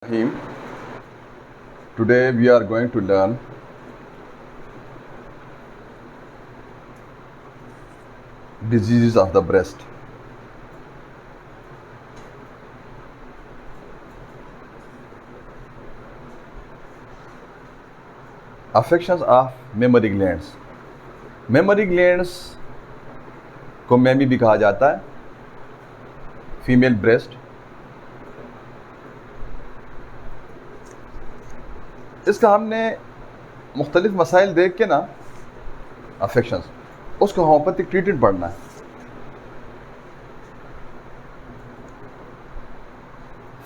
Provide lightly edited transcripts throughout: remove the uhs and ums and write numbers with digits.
Rahim. Today we are going to learn diseases of the breast. Affections of mammary glands. Mammary glands को मैमी भी कहा जाता है, female breast. इसका हमने मुख्तलिफ मसाइल देख के ना अफेक्शंस, उसको होम्योपैथिक ट्रीटमेंट पढ़ना है।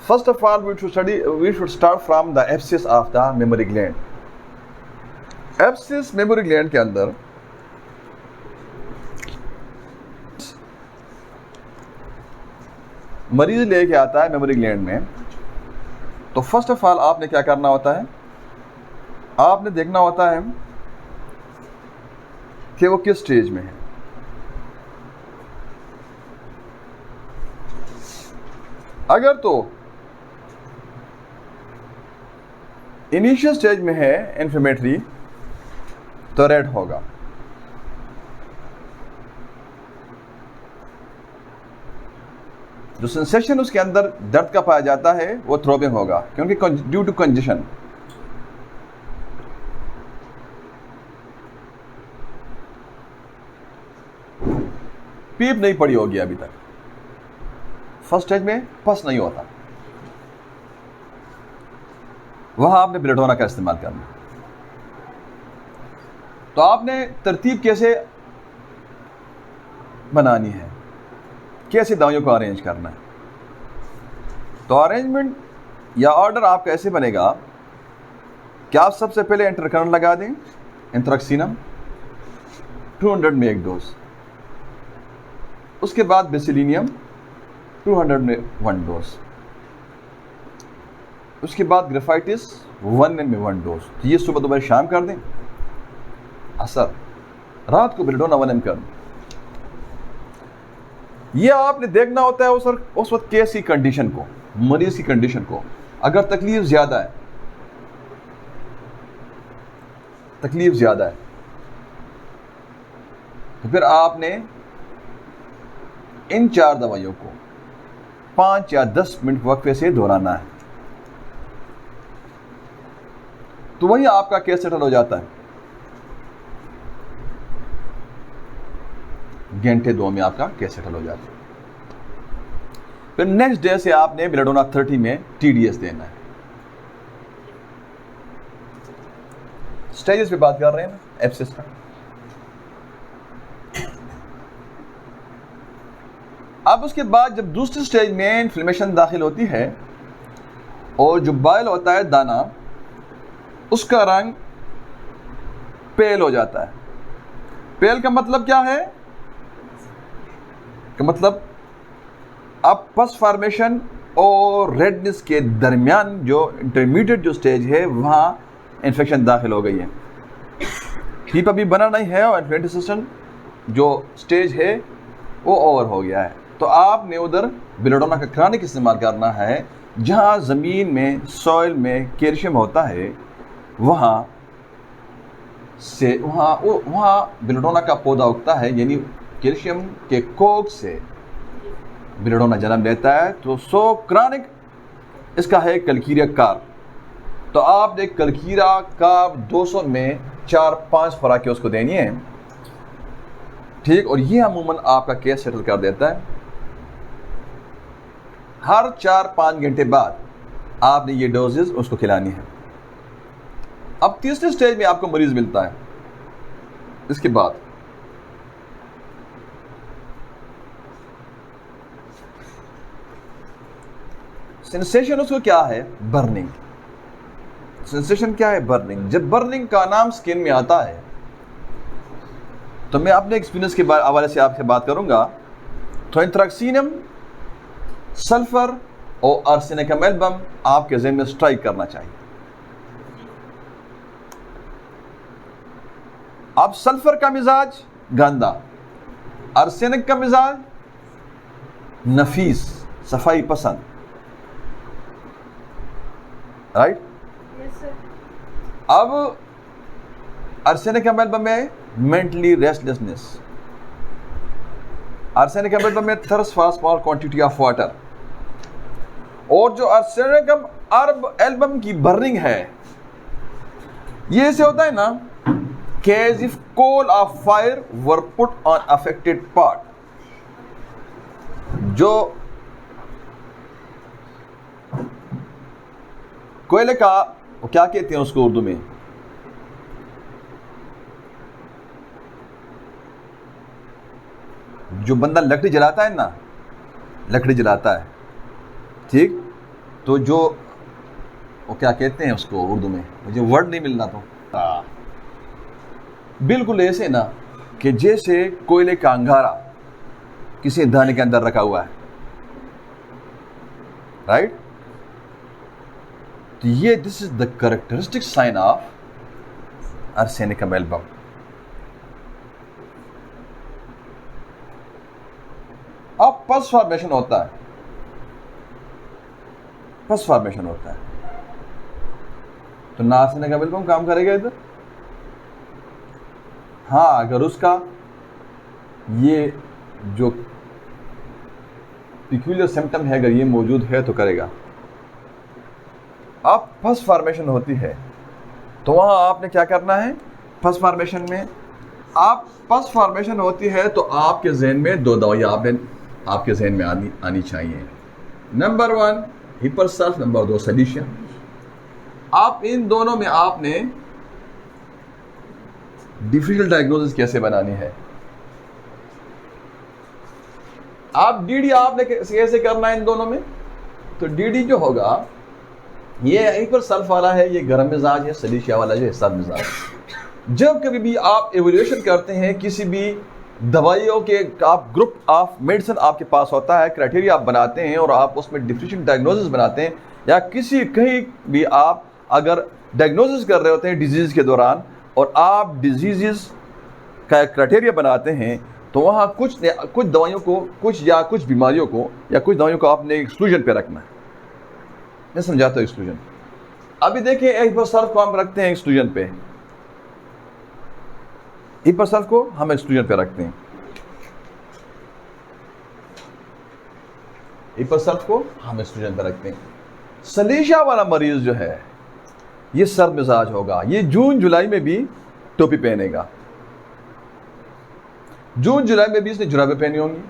First of all we should start from the abscess of the mammary gland. Abscess mammary gland के अंदर मरीज लेके आता है मेमोरी ग्लैंड में, तो फर्स्ट ऑफ ऑल आपने क्या करना होता है, आपने देखना होता है कि वो किस स्टेज में है। अगर तो इनिशियल स्टेज में है इन्फ्लेमेटरी, तो रेड होगा। जो सेंसेशन उसके अंदर दर्द का पाया जाता है वो थ्रोबिंग होगा, क्योंकि ड्यू टू कंजेशन। पीप नहीं पड़ी होगी अभी तक, फर्स्ट स्टेज में पस नहीं होता, वहां आपने बेलेडोना का इस्तेमाल करना। तो आपने तरतीब कैसे बनानी है, कैसे दवाइयों को अरेंज करना है। तो अरेंजमेंट या ऑर्डर आपका ऐसे बनेगा कि आप सबसे पहले इंटरकरंट लगा दें, एंथ्रेक्सिनम 200 में एक डोज, उसके बाद बेसिलिनियम 200 में 1 डोज, उसके बाद ग्रेफाइटिस 1 में 1 डोज। तो ये सुबह दोपहर शाम कर दें, असर रात को बेलेडोना 1 कर दें। ये आपने देखना होता है उस वक्त केस की कंडीशन को, मरीज की कंडीशन को। अगर तकलीफ ज्यादा है तो फिर आपने इन 4 दवाइयों को 5 या 10 मिनट वक्फे से दोहराना है, तो वही आपका केस सेटल हो जाता है। घंटे 2 में आपका केस सेटल हो जाता है। फिर नेक्स्ट डे से आपने बेलेडोना 30 में TDS देना है। स्टेजेस पे बात कर रहे हैं ना एब्सिस का। अब उसके बाद जब दूसरी स्टेज में इन्फ्लेमेशन दाखिल होती है और जो बाइल होता है दाना, उसका रंग पेल हो जाता है। पेल का मतलब क्या है, का मतलब अब पस फॉर्मेशन और रेडनेस के दरमियान जो इंटरमीडिएट जो स्टेज है, वहां इन्फेक्शन दाखिल हो गई है। हीप अभी बना नहीं है और इन्फ्लेमेशन जो स्टेज है वो ओवर हो गया है। तो आपने उधर बेलेडोना का क्रॉनिक इस्तेमाल करना है। जहां जमीन में सॉइल में कैल्शियम होता है, वहां बेलेडोना का पौधा उगता है, यानी कैल्शियम के कोक से बेलेडोना जन्म लेता है। तो क्रॉनिक इसका है कलकीरिया कार्ब। तो आपने कलकीरा कार्ब 200 में 4-5 खुराकें उसको देनी है, ठीक। और ये अमूमन आपका केस सेटल कर देता है। हर 4-5 घंटे बाद आपने ये डोजेस उसको खिलानी है। अब तीसरे स्टेज में आपको मरीज मिलता है। इसके बाद सेंसेशन उसको क्या है, बर्निंग। सेंसेशन क्या है, बर्निंग। जब बर्निंग का नाम स्किन में आता है, तो मैं अपने एक्सपीरियंस के हवाले से आपसे बात करूंगा। तो एंथ्रेक्सिनम, सल्फर और आर्सेनिकम एल्बम आपके ज़हन में स्ट्राइक करना चाहिए। अब सल्फर का मिजाज गंदा, आर्सेनिक का मिजाज नफीस, सफाई पसंद। राइट। Yes, sir. अब आर्सेनिक एम्बेलम में मेंटली रेस्टलेसनेस, आर्सेनिक एम्बेलम में thirst for small quantity of water, और जो आर्सेनिक एल्बम की बर्निंग है, ये ऐसे होता है ना कि as if coal of fire were put on affected part. जो कोयले का, वो क्या कहते हैं उसको उर्दू में, जो बंदा लकड़ी जलाता है ना, लकड़ी जलाता है, ठीक, तो जो वो क्या कहते हैं उसको उर्दू में, मुझे वर्ड नहीं मिल रहा। तो बिल्कुल ऐसे ना कि जैसे कोयले का अंगारा किसी दाने के अंदर रखा हुआ है, राइट। तो ये this is the characteristic sign of arsenicum album. अब पस फॉर्मेशन होता है, पस फॉर्मेशन होता है, तो ना आर्सेनिकम एल्बम काम करेगा इधर। हाँ, अगर उसका ये जो पिक्यूलियर सिम्टम है अगर ये मौजूद है तो करेगा। अब पस फॉर्मेशन होती है तो वहां आपने क्या करना है, पस फॉर्मेशन में आप पस फॉर्मेशन होती है तो आपके जहन में दो दवाइयाँ आपके जहन में आनी चाहिए। Number 1 hepar sulph, number 2 silicea. आप इन दोनों में आपने डिफरेंशियल डायग्नोसिस कैसे बनानी है, आप डीडी आपने कैसे करना है इन दोनों में। तो डीडी जो होगा ये हिपरसल्फ वाला है, ये गर्म मिजाज है, सलीशिया वाला जो है सर्द मिजाज है। जब कभी भी आप एवोल्यूशन करते हैं किसी भी दवाइयों के, आप ग्रुप ऑफ मेडिसिन आपके पास होता है, क्राइटेरिया आप बनाते हैं और आप उसमें डिफरेंशियल डायग्नोसिस बनाते हैं, या कहीं भी आप अगर डायग्नोसिस कर रहे होते हैं डिजीज के दौरान और आप डिजीज़ का क्राइटेरिया बनाते हैं, तो वहाँ कुछ दवाइयों को कुछ बीमारियों को या कुछ दवाइयों को आपने एक्सक्लूजन पे रखना है। मैं समझाता हूँ एक्सक्लूजन। अभी देखिए हिपरसल्फ को हम रखते हैं एक्सक्लूजन पे, हिपरसल्फ को हम एक्सक्लूजन पे रखते हैं, हिपरसल्फ को हम एक्सक्लूजन पे रखते हैं। सलीशिया वाला मरीज जो है ये सर्द मिजाज होगा, ये जून जुलाई में भी टोपी पहनेगा, जून जुलाई में भी इसने जुराबें पहनी होंगी।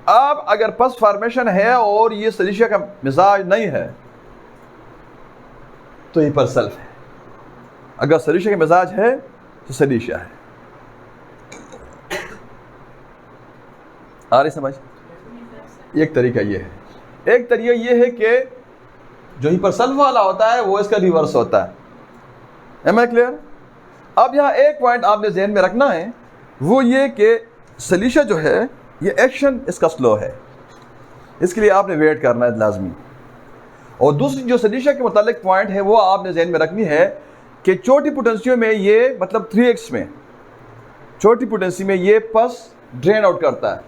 अब अगर पस फॉर्मेशन है और ये सलीशिया का मिजाज नहीं है तो हिपरसल्फ है, अगर सलीशिया का मिजाज है तो सलीशिया है। आ रही समझ? एक तरीका ये है, एक तरीका ये है कि जो हिपरसल्फ वाला होता है वो इसका रिवर्स होता है। Am I clear? अब यहाँ एक पॉइंट आपने ज़हन में रखना है, वो ये कि सलीशिया जो है ये एक्शन इसका स्लो है, इसके लिए आपने वेट करना है लाजमी। और दूसरी जो सलीशिया के मुतालिक पॉइंट है वो आपने ज़हन में रखनी है कि छोटी पोटेंसियों में ये मतलब 3x में छोटी पोटेंसी में ये पस ड्रेन आउट करता है,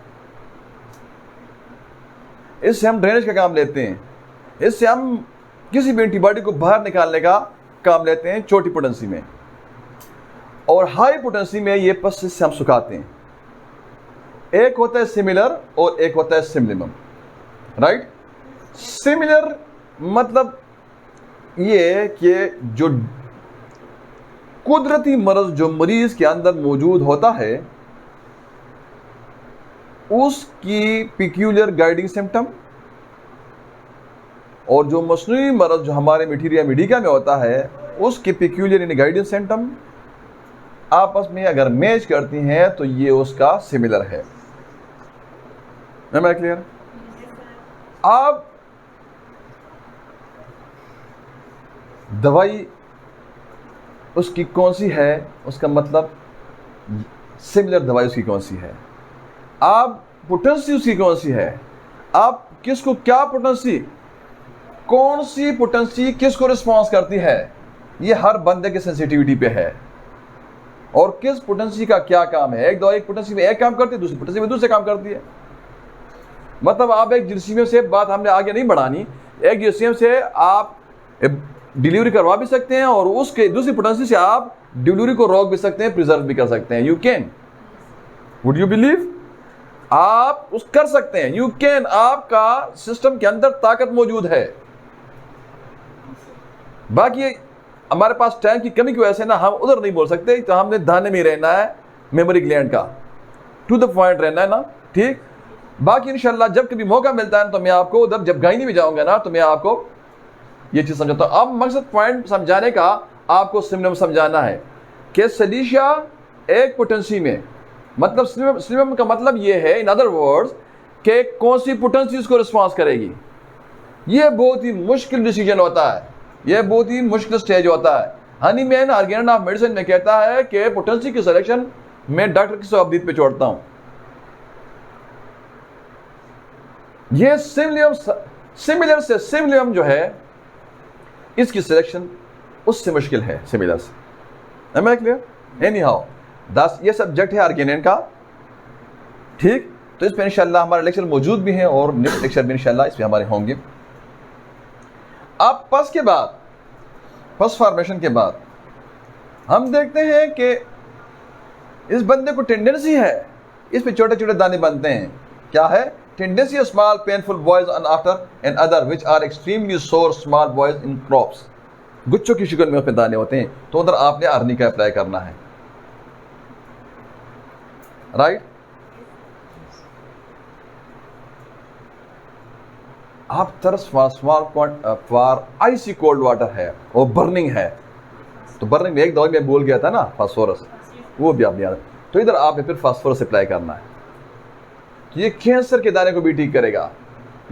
इससे हम ड्रेनेज का काम लेते हैं, इससे हम किसी भी एंटीबॉडी को बाहर निकालने का काम लेते हैं छोटी पोटेंसी में। और हाई पोटेंसी में ये पस से हम सुखाते हैं। एक होता है सिमिलर और एक होता है सिमिलिमम, राइट। सिमिलर मतलब ये कि जो कुदरती मर्ज जो मरीज के अंदर मौजूद होता है उसकी पिक्यूलियर गाइडिंग सिम्टम, और जो मसनूई मर्ज जो हमारे मटीरिया मेडिका में होता है उसके पिक्यूलियर इन गाइडिंग सिम्टम आपस में अगर मैच करती हैं तो ये उसका सिमिलर है। मैं क्लियर? अब दवाई उसकी कौन सी है, उसका मतलब सिमिलर दवाई उसकी कौन सी है, आप पोटेंसी उसकी कौन सी है, आप किसको क्या पोटेंसी, कौन सी पोटेंसी किसको रिस्पॉन्स करती है, ये हर बंदे के सेंसिटिविटी पे है। और किस पोटेंसी का क्या काम है, एक दवाई एक पोटेंसी में एक काम करती है, दूसरी पोटेंसी में दूसरे काम करती है। मतलब आप एक जिल्सी में से बात हमने आगे नहीं बढ़ानी एक जीएसएम से आप डिलीवरी करवा भी सकते हैं और उसके दूसरी पोटेंसी से आप डिलीवरी को रोक भी सकते हैं, प्रिजर्व भी कर सकते हैं। You can, would you believe? आप उस कर सकते हैं, यू कैन। आपका सिस्टम के अंदर ताकत मौजूद है। बाकी हमारे पास टाइम की कमी की वजह से ना हम उधर नहीं बोल सकते, तो हमने दाने में रहना है, मेमोरी ग्लैंड का टू द पॉइंट रहना है ना, ठीक। बाकी इंशाल्लाह जब कभी मौका मिलता है तो मैं आपको उधर जब गायनी में जाऊंगा ना तो मैं आपको ये चीज समझाता हूं। अब मकसद पॉइंट समझाने का आपको सिम्बल समझाना है कि सलीशा एक पोटेंसी में, मतलब सिम्बल का मतलब ये है इन अदर वर्ड्स कि कौन सी पोटेंसी उसको रिस्पॉन्स करेगी। ये बहुत ही मुश्किल डिसीजन होता है, ये बहुत ही मुश्किल स्टेज होता है। हनीमैन आर्गेन ऑफ मेडिसिन में कहता है कि पोटेंसी की सिलेक्शन मैं डॉक्टर की सोबत पे छोड़ता हूं। ये सिमिलर से सिमिलियम जो है इसकी सिलेक्शन उससे मुश्किल है सिमिलर से। Am I clear? Anyhow, ये सब्जेक्ट है आर्गेनियन का, ठीक। तो इस पर इंशाल्लाह हमारे लेक्चर मौजूद भी हैं और नेक्स्ट लेक्चर भी इंशाल्लाह इस पर हमारे होंगे। अब पस के बाद, पस फॉर्मेशन के बाद हम देखते हैं कि इस बंदे को टेंडेंसी है, इस पे छोटे छोटे दाने बनते हैं। क्या है? Tendency of small painful boils one after and other which are extremely sore small boils in crops. गुच्छों की शक्ल में उसमें दाने होते हैं, तो उधर आपने आर्नी का अप्लाई करना है, राइट। आप तरस फॉर आइसी कोल्ड वाटर है और बर्निंग है, तो बर्निंग में एक दवाई में बोल गया था ना फास्फोरस, वो भी आपने याद। तो इधर आपने फिर फास्फोरस अप्लाई करना है। ये कैंसर के दाने को भी ठीक करेगा,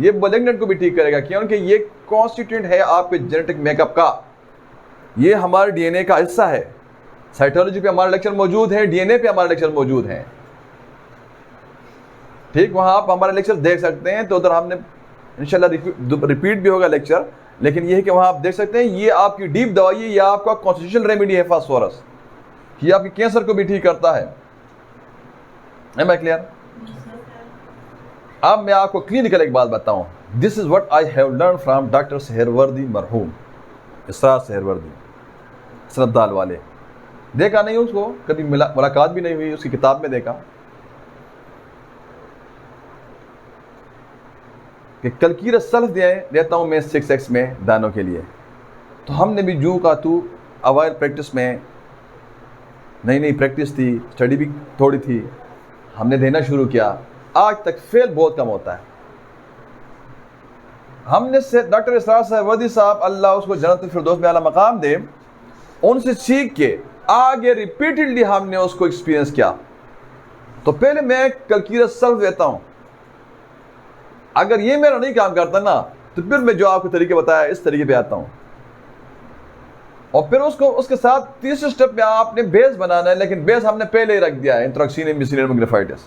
ये मलिग्नेंट को भी ठीक करेगा, क्योंकि ये कॉन्स्टिट्यूएंट है आपके जेनेटिक मेकअप का, ये हमारे डीएनए का हिस्सा है। साइटोलॉजी पे हमारा लेक्चर मौजूद है, डीएनए पे हमारा लेक्चर मौजूद है, ठीक। वहां आप हमारे लेक्चर देख सकते हैं। तो उधर हमने इंशाल्लाह रिपीट भी होगा लेक्चर, लेकिन ये है कि वहां आप देख सकते हैं ये आपकी डीप दवाई है, ये आपका कॉन्स्टिट्यूशनल रेमेडी है फास्फोरस, ये आपके कैंसर को भी ठीक करता है। Am I clear? अब मैं आपको क्लिनिकल एक बात बताऊं। This is what I have learn from doctor Suhrawardy मरहूम, इसरार सेहरवर्दी, सरदाल वाले। देखा नहीं उसको, कभी मुलाकात भी नहीं हुई, उसकी किताब में देखा कि कलकीर सल्फ देता हूं मैं 6x में दानों के लिए। तो हमने भी जू का तू अवाइल प्रैक्टिस में, नई प्रैक्टिस थी, स्टडी भी थोड़ी थी, हमने देना शुरू किया। आज तक फेल बहुत कम होता है। हमने से डॉक्टर इसरार सेहरवर्दी साहब, अल्लाह उसको जन्नत फिरदौस में आला मकाम दे, उनसे सीख के आगे रिपीटेडली हमने उसको एक्सपीरियंस किया। तो पहले मैं कलकीर सल्फ देता हूं, अगर ये मेरा नहीं काम करता ना तो फिर मैं जो आपको तरीके बताया इस तरीके पे आता हूं। और फिर उसको उसके साथ तीसरे स्टेप में आपने बेस बनाना है, लेकिन बेस हमने पहले ही रख दिया है, इंट्रोक्सिन मिसिलियम ग्रेफाइटिस,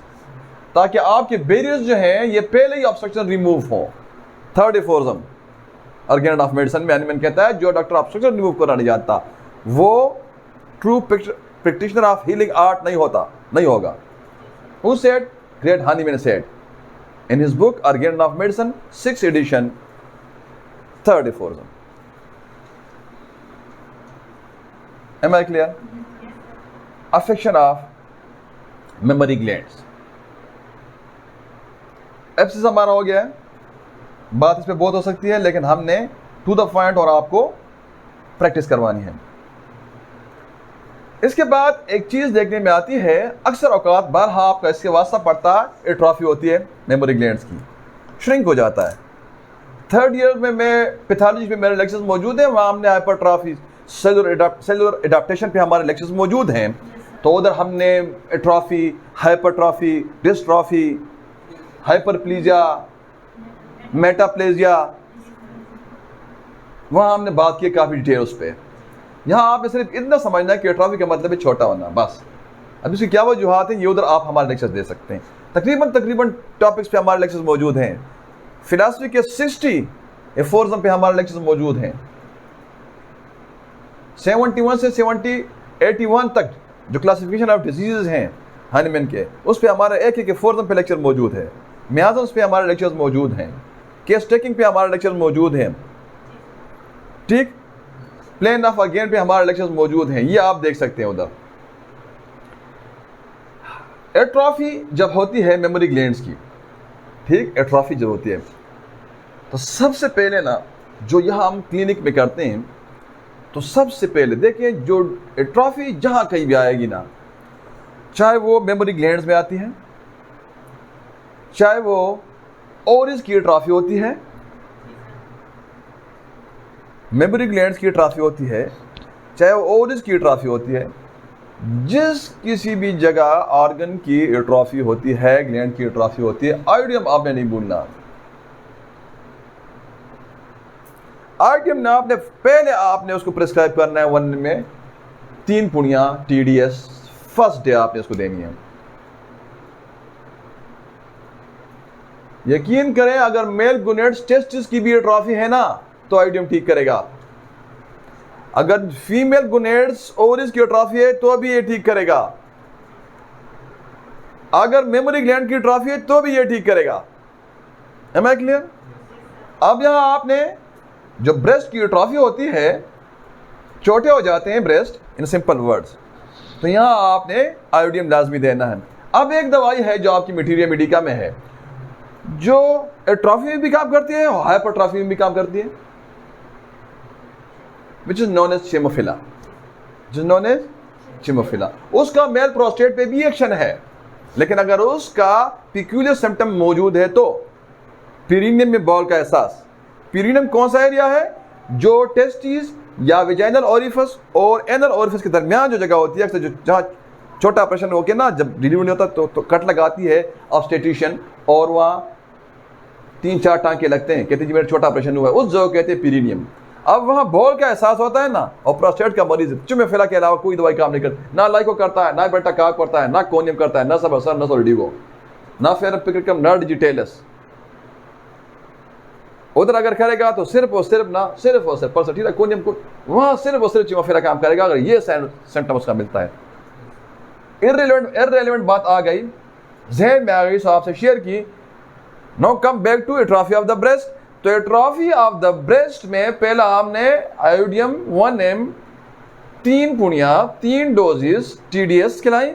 ताकि आपके बैरियर्स जो हैं ये पहले ही ऑब्स्ट्रक्शन रिमूव हो। थर्ड एफोर्जम आर्गेन ऑफ मेडिसिन में हनीमैन कहता है जो डॉक्टर ऑब्स्ट्रक्शन रिमूव करना नहीं जानता वो true practitioner of healing art नहीं होगा। Who said? Great Hahnemann said in his book Argan of Medicine, 6th edition, 3rd aphorism. Am I clear? Affection of memory glands. Abscess हमारा हो गया है, बात इस पे बहुत हो सकती है, लेकिन हमने टू द पॉइंट और आपको प्रैक्टिस करवानी है। इसके बाद एक चीज देखने में आती है, अक्सर औकात बारहा आपका इसके वास्ता पड़ता है, एट्रॉफी होती है मेमोरी ग्लैंड्स की, श्रिंक हो जाता है। थर्ड ईयर में मैं पैथोलॉजी पे मेरे लेक्चर्स मौजूद हैं, वहाँ हमने हाइपरट्रॉफी, सेलुलर एडाप्टेशन पे हमारे लेक्चर्स मौजूद हैं। तो उधर हमने एट्रॉफी, हाइपरट्रॉफी, डिस्ट्रॉफी, हाइपरप्लीजिया, मेटाप्लेजिया, वहाँ हमने बात की काफ़ी डिटेल उस पर। यहाँ आपने सिर्फ इतना समझना है कि एट्रॉफी का मतलब है छोटा होना, बस। अब इसकी क्या वजूहत है, ये उधर आप हमारे लेक्चर्स दे सकते हैं। तकरीबन टॉपिक्स पे हमारे लेक्चर्स मौजूद हैं। फिलॉसफी के 60 एफोर्जम पे हमारे लेक्चर्स मौजूद हैं। 71 से 81 तक जो क्लासिफिकेशन ऑफ डिजीजेज हैं हानीमैन के, उस पे हमारा एक एफोर्जम पे लेक्चर मौजूद है। मियाज़म्स पे हमारे लेक्चर्स मौजूद हैं। केस टेकिंग पे हमारे लेक्चर मौजूद हैं, ठीक। प्लेन ऑफ अगेन पे हमारे लेक्चर मौजूद हैं, ये आप देख सकते हैं उधर। एट्रॉफी जब होती है मेमोरी ग्लैंड्स की, ठीक, एट्रॉफी जब होती है तो सबसे पहले ना जो यहाँ हम क्लिनिक में करते हैं, तो सबसे पहले देखें जो एट्रॉफी जहाँ कहीं भी आएगी ना, चाहे वो मेमोरी ग्लैंड्स में आती है, चाहे वो ओरिस की एट्रॉफी होती है, मेमोरी ग्लैंड्स की एट्रॉफी होती है, चाहे वो ओरिस की एट्रॉफी होती है, जिस किसी भी जगह ऑर्गन की एट्रॉफी होती है, ग्लैंड की एट्रॉफी होती है, आयोडियम आपने नहीं भूलना। आयोडियम ना आपने पहले आपने उसको प्रिस्क्राइब करना है 1 में 3 पुड़ियां TDS फर्स्ट डे आपने उसको देनी है। यकीन करें अगर मेल गोनेड्स टेस्टिस की भी एट्रॉफी है ना तो आयोडियम ठीक करेगा। अगर फीमेल गोनेड्स ओवरीज की एट्रॉफी है तो भी ये ठीक करेगा। अगर मेमोरी ग्लैंड की एट्रॉफी है तो भी ये ठीक करेगा। Am I clear? अब यहां आपने जो ब्रेस्ट की एट्रॉफी होती है, छोटे हो जाते हैं ब्रेस्ट इन सिंपल वर्ड्स, तो यहां आपने आयोडियम लाजमी देना है। अब एक दवाई है जो आपकी मटीरिया मेडिका में है, जो एट्रॉफी में भी काम करती है और हाइपरट्रॉफी में भी काम करती है, which is known as चिमोफिला, उसका मेल प्रोस्टेट पे भी एक्शन है, लेकिन अगर उसका पिक्यूलियर सिम्टम मौजूद है तो पीरियड में बॉल का एहसास। पीरियड कौन सा एरिया है? जो टेस्टिस या वेजाइनल ओरिफिस और एनल ओरिफिस के दरमियान जो जगह होती है, अक्सर जहाँ छोटा ऑपरेशन होकर ना जब डिलीवरी नहीं होता तो कट लगाती है ऑब्स्टेट्रिशियन, और वहाँ 3-4 टांके लगते हैं, कहते हैं जी मेरा छोटा ऑपरेशन हुआ है, उस जगह कहते हैं पीरियडियम। अब वहाँ बॉल का एहसास होता है ना, और प्रोस्टेट का मरीज चिमोफिला के अलावा कोई दवाई काम नहीं करती, ना लाइको करता है, ना बेटा काक करता है, ना कोनियम करता है, ना सबसर, ना सोल्डिगो, ना फेरपिक्रिकम, ना डिजिटेलस। उधर अगर करेगा तो सिर्फ और सिर्फ ना सिर्फ और सिर्फ परसटीला कोनियम को, वहाँ सिर्फ और सिर्फ चिमोफिला काम करेगा अगर ये सिम्टम उसका मिलता है। इररिलेवेंट बात आ गई, जहन में आ गई, सो आपसे शेयर की। Now come back to atrophy of the breast. तो एट्रॉफी ऑफ द ब्रेस्ट में पहला हमने आयोडियम 1 m 3 पुड़ियां 3 डोजेस TDS खिलाई।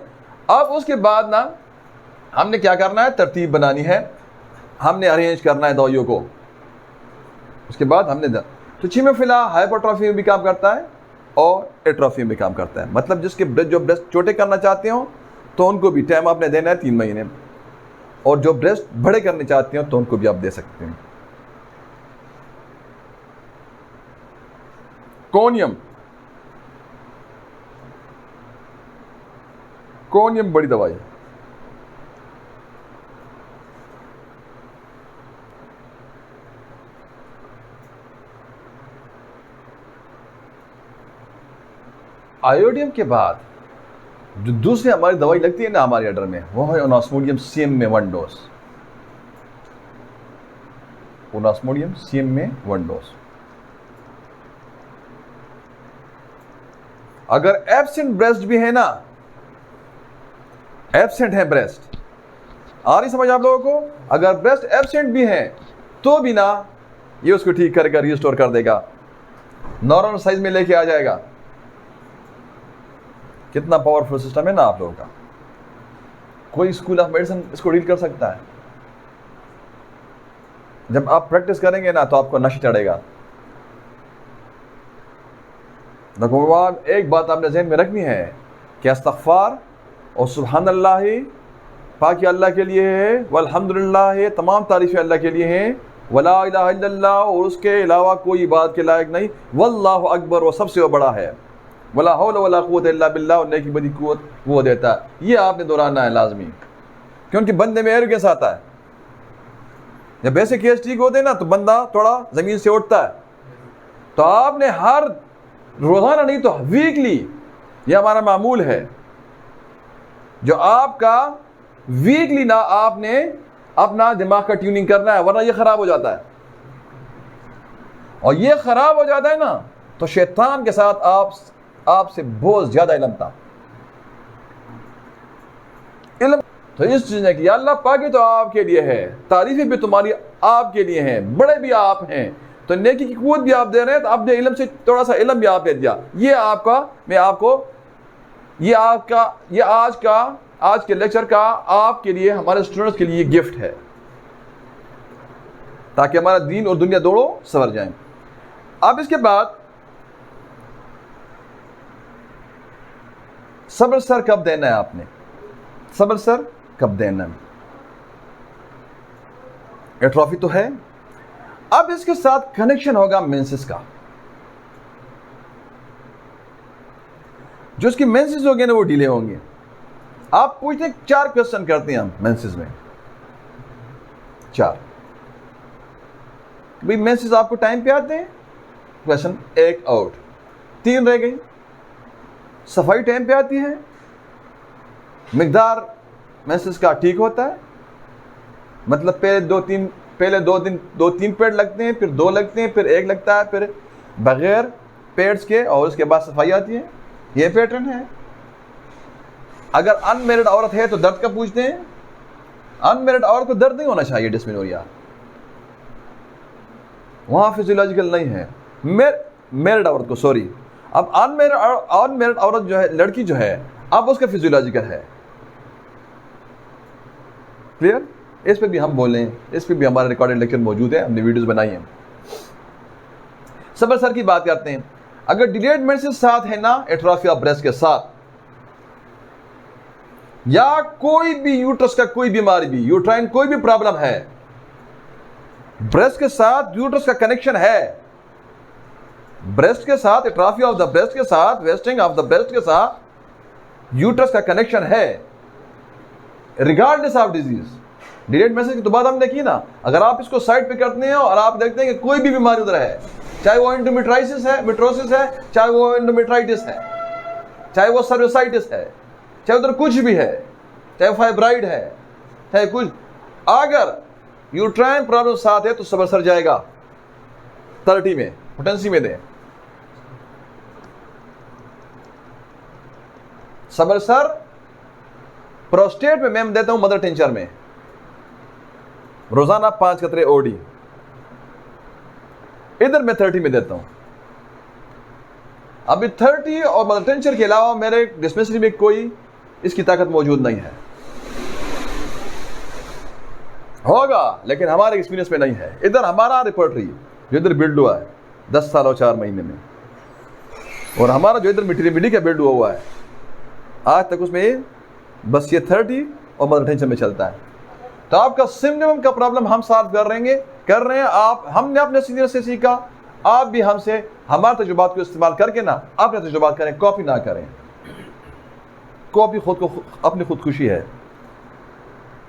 अब उसके बाद ना हमने क्या करना है, तरतीब बनानी है, हमने अरेंज करना है दवाइयों को। उसके बाद हमने तो चिमोफिला हाइपरट्रॉफी में भी काम करता है और एट्रॉफी में भी काम करता है। मतलब जिसके जो ब्रेस्ट छोटे करना चाहते हो तो उनको भी टाइम आपने देना है 3 महीने, और जो ब्रेस्ट बड़े करने चाहते हो तो उनको भी आप दे सकते हैं। कोनियम बड़ी दवाई है। आयोडियम के बाद जो दूसरी हमारी दवाई लगती है ना हमारे ऑर्डर में, वो है ओनास्मोडियम CM में 1 डोज। ओनास्मोडियम CM में 1 डोज। अगर एब्सेंट ब्रेस्ट भी है ना, एब्सेंट है ब्रेस्ट, आ रही समझ आप लोगों को? अगर ब्रेस्ट एब्सेंट भी है तो भी ना ये उसको ठीक करेगा, रिस्टोर कर देगा, नॉर्मल साइज में लेके आ जाएगा। कितना पावरफुल सिस्टम है ना आप लोगों का। कोई स्कूल ऑफ मेडिसिन इसको डील कर सकता है। जब आप प्रैक्टिस करेंगे ना तो आपको नशा चढ़ेगा। देखो एक बात आपने ज़हन में रखनी है कि इस्तग़फ़ार और सुभान अल्लाह पाकी अल्लाह के लिए है, वल्हम्दुलिल्लाह है, तमाम तारीफ़ें अल्लाह के लिए हैं, वला इलाहा इल्लल्लाह, और उसके अलावा कोई इबादत के लायक नहीं, वल्लाहु अकबर, वो सबसे बड़ा है, वला हौला वला कुव्वता इल्ला बिल्लाह, और नेकी बड़ी कुव्वत वो देता है। ये आपने दोहराना है लाजमी, क्योंकि बंदे में एरोगेंस आता है। जब ऐसे केस ठीक होते हैं ना तो बंदा थोड़ा ज़मीन से उठता है। तो आपने हर रोज़ाना नहीं तो वीकली, ये हमारा मामूल है, जो आपका वीकली ना आपने अपना दिमाग का ट्यूनिंग करना है, वरना ये ख़राब हो जाता है। और ये ख़राब हो जाता है ना तो शैतान के साथ आपसे बहुत ज़्यादा इल्म था। इल्म तो इस चीज़ ने कि अल्लाह पाकी तो आपके लिए है, तारीफ़ें भी तुम्हारी आपके लिए हैं, बड़े भी आप हैं, तो नेकी की क़ुव्वत भी आप दे रहे हैं, तो अपने इल्म से थोड़ा सा इल्म भी आप दे दिया। ये आपका, मैं आपको, ये आपका, ये आज के लेक्चर का आपके लिए, हमारे स्टूडेंट्स के लिए गिफ्ट है, ताकि हमारा दीन और दुनिया दोनों संवर जाएं। अब इसके बाद सब्र सर कब देना है आपने, सब्र सर कब देना है, ये ट्रॉफी तो है। अब इसके साथ कनेक्शन होगा मेंसेस का, जो उसकी मेंसेस होंगे ना वो डिले होंगे। आप पूछते हैं 4 क्वेश्चन करते हैं हम मेंसेस में, 4 भाई मेंसेस आपको टाइम पे आते हैं, क्वेश्चन 1 आउट, 3 रह गई। सफाई टाइम पे आती है, मिकदार मेंसेस का ठीक होता है, मतलब पहले 2-3 पेड़ लगते हैं, फिर 2 लगते हैं, फिर 1 लगता है, फिर बगैर पेड्स के, और उसके बाद सफाई आती है। ये पैटर्न है। अगर अनमेरिड औरत है तो दर्द का पूछते हैं, अनमेरिड औरत को दर्द नहीं होना चाहिए डिस्मेनोरिया, वहां फिजियोलॉजिकल नहीं है। मैरिड औरत को, सॉरी, अब अनमेरिड औरत जो है, लड़की जो है, अब उसका फिजियोलॉजिकल है। क्लियर? इस पे भी हम बोलें, इस पे भी हमारा रिकॉर्डेड लेक्चर मौजूद है, हमने वीडियोस बनाई हैं। सब्र सर की बात करते हैं। अगर डिलेड मेंसेस साथ है ना, एट्रोफी ऑफ ब्रेस्ट के साथ, या कोई भी यूट्रस का कोई बीमारी भी, यूट्राइन कोई भी प्रॉब्लम है, ब्रेस्ट के साथ यूट्रस का कनेक्शन है, ब्रेस्ट के साथ, एट्रोफी ऑफ द ब्रेस्ट के साथ, वेस्टिंग ऑफ द ब्रेस्ट के साथ यूट्रस का कनेक्शन है, regardless of disease. Delayed menses की तो बात हमने की ना। अगर आप इसको साइड पे करते हैं और आप देखते हैं कि कोई भी बीमारी उधर है, चाहे वो एंडोमेट्राइसिस है, मिट्रोसिस है, चाहे वो एंडोमेट्राइटिस है, चाहे वो सर्विसाइटिस है, चाहे उधर कुछ भी है, चाहे फाइब्राइड है, चाहे कुछ, अगर यूट्राइन प्रॉब्लम साथ है तो सब्र सर जाएगा 30 में, पोटेंसी में दें सब्र सर। प्रोस्टेट में मैं देता हूं मदर टिंचर में रोजाना 5 कतरे ओडी, इधर मैं 30 में देता हूं। अभी 30 और मदर टिंचर के अलावा मेरे डिस्पेंसरी में कोई इसकी ताकत मौजूद नहीं है, होगा लेकिन हमारे एक्सपीरियंस में नहीं है। इधर हमारा रिपोर्टरी जो इधर बिल्ड हुआ है 10 साल और 4 महीने में, और हमारा जो इधर मिट्टी का बिल्ड हुआ है आज तक, उसमें बस ये 30 और मदर टेंशन में चलता है। तो आपका सिम्पटम का प्रॉब्लम हम सॉल्व कर रहे हैं। आप, हमने अपने सीनियर से सीखा, आप भी हमसे हमारे तजुर्बात को इस्तेमाल करके ना अपने तजुर्बात करें, कॉपी ना करें। कॉपी खुद को अपनी खुदकुशी है।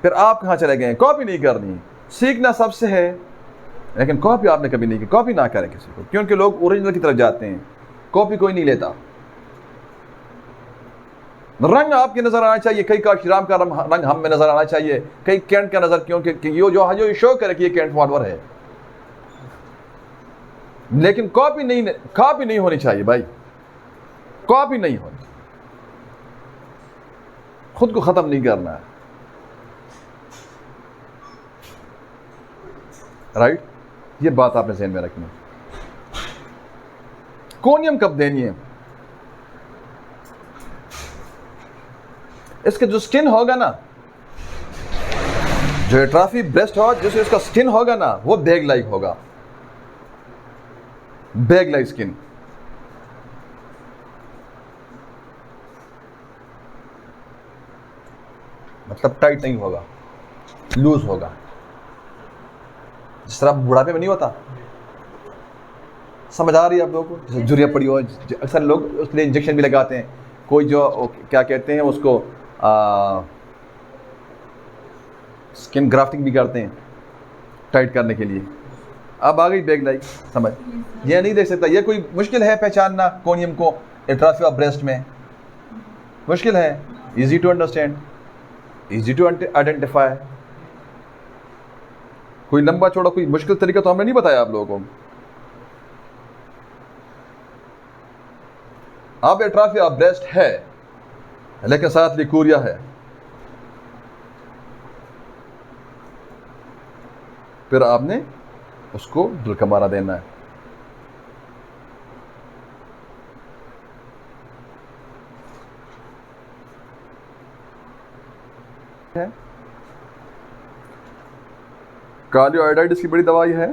फिर आप कहाँ चले गए? कॉपी नहीं करनी, सीखना सबसे है, लेकिन कॉपी आपने कभी नहीं की। कॉपी ना करें किसी को, क्योंकि लोग ओरिजिनल की तरफ जाते हैं, कॉपी कोई नहीं लेता। रंग आपके नजर आना चाहिए, कई का श्रीराम का रंग हम में नजर आना चाहिए, कई कैंट का नजर, क्योंकि ये जो शो करे कि ये कैंट फॉलोअर है, लेकिन कॉपी नहीं होनी चाहिए भाई, कॉपी नहीं होनी, खुद को खत्म नहीं करना है। राइट, ये बात आपने ज़हन में रखनी। कोनियम कब देनी है? इसका जो स्किन होगा ना, जो एट्रोफी ब्रेस्ट हो, जैसे इसका स्किन होगा ना, वो बैग लाइक होगा, बैग लाइक स्किन। मतलब टाइट नहीं होगा, लूज होगा, जिस तरह बुढ़ापे में नहीं होता। समझ आ रही है आप लोगों को? जैसे जुरिया पड़ी हो, अक्सर लोग उसके लिए इंजेक्शन भी लगाते हैं, कोई जो क्या कहते हैं उसको, स्किन ग्राफ्टिंग भी करते हैं टाइट करने के लिए। अब आ गई बैग लाइक समझ। ये नहीं देख सकता, ये कोई मुश्किल है पहचानना कोनियम को एट्रोफी ऑफ ब्रेस्ट में? मुश्किल है? Easy to understand, easy to identify. कोई लंबा चौड़ा कोई मुश्किल तरीका तो हमने नहीं बताया आप लोगों को। अब एट्रोफी ऑफ ब्रेस्ट है, लेकिन साथ लिकोरिया है, फिर आपने उसको दिल का मारा देना है। कार्डियो आयोडाइड इसकी बड़ी दवाई है।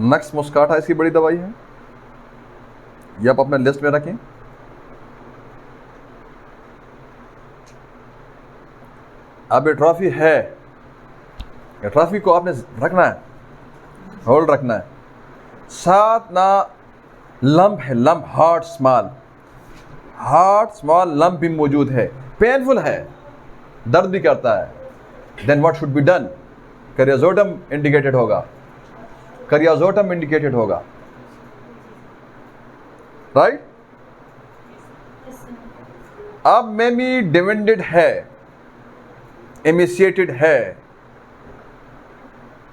नक्स मुस्काटा इसकी बड़ी दवाई है। ये आप अपने लिस्ट में रखें। अब एट्रोफी है, एट्रोफी को आपने रखना है, होल्ड रखना है। साथ ना लंप है, लंप हार्ट स्मॉल लंप भी मौजूद है, पेनफुल है, दर्द भी करता है। Then what should be done? करियाजोटम इंडिकेटेड होगा, करियाजोटम इंडिकेटेड होगा, राइट। अब मेमी डिवेंडेड है, एमिसिएटेड है,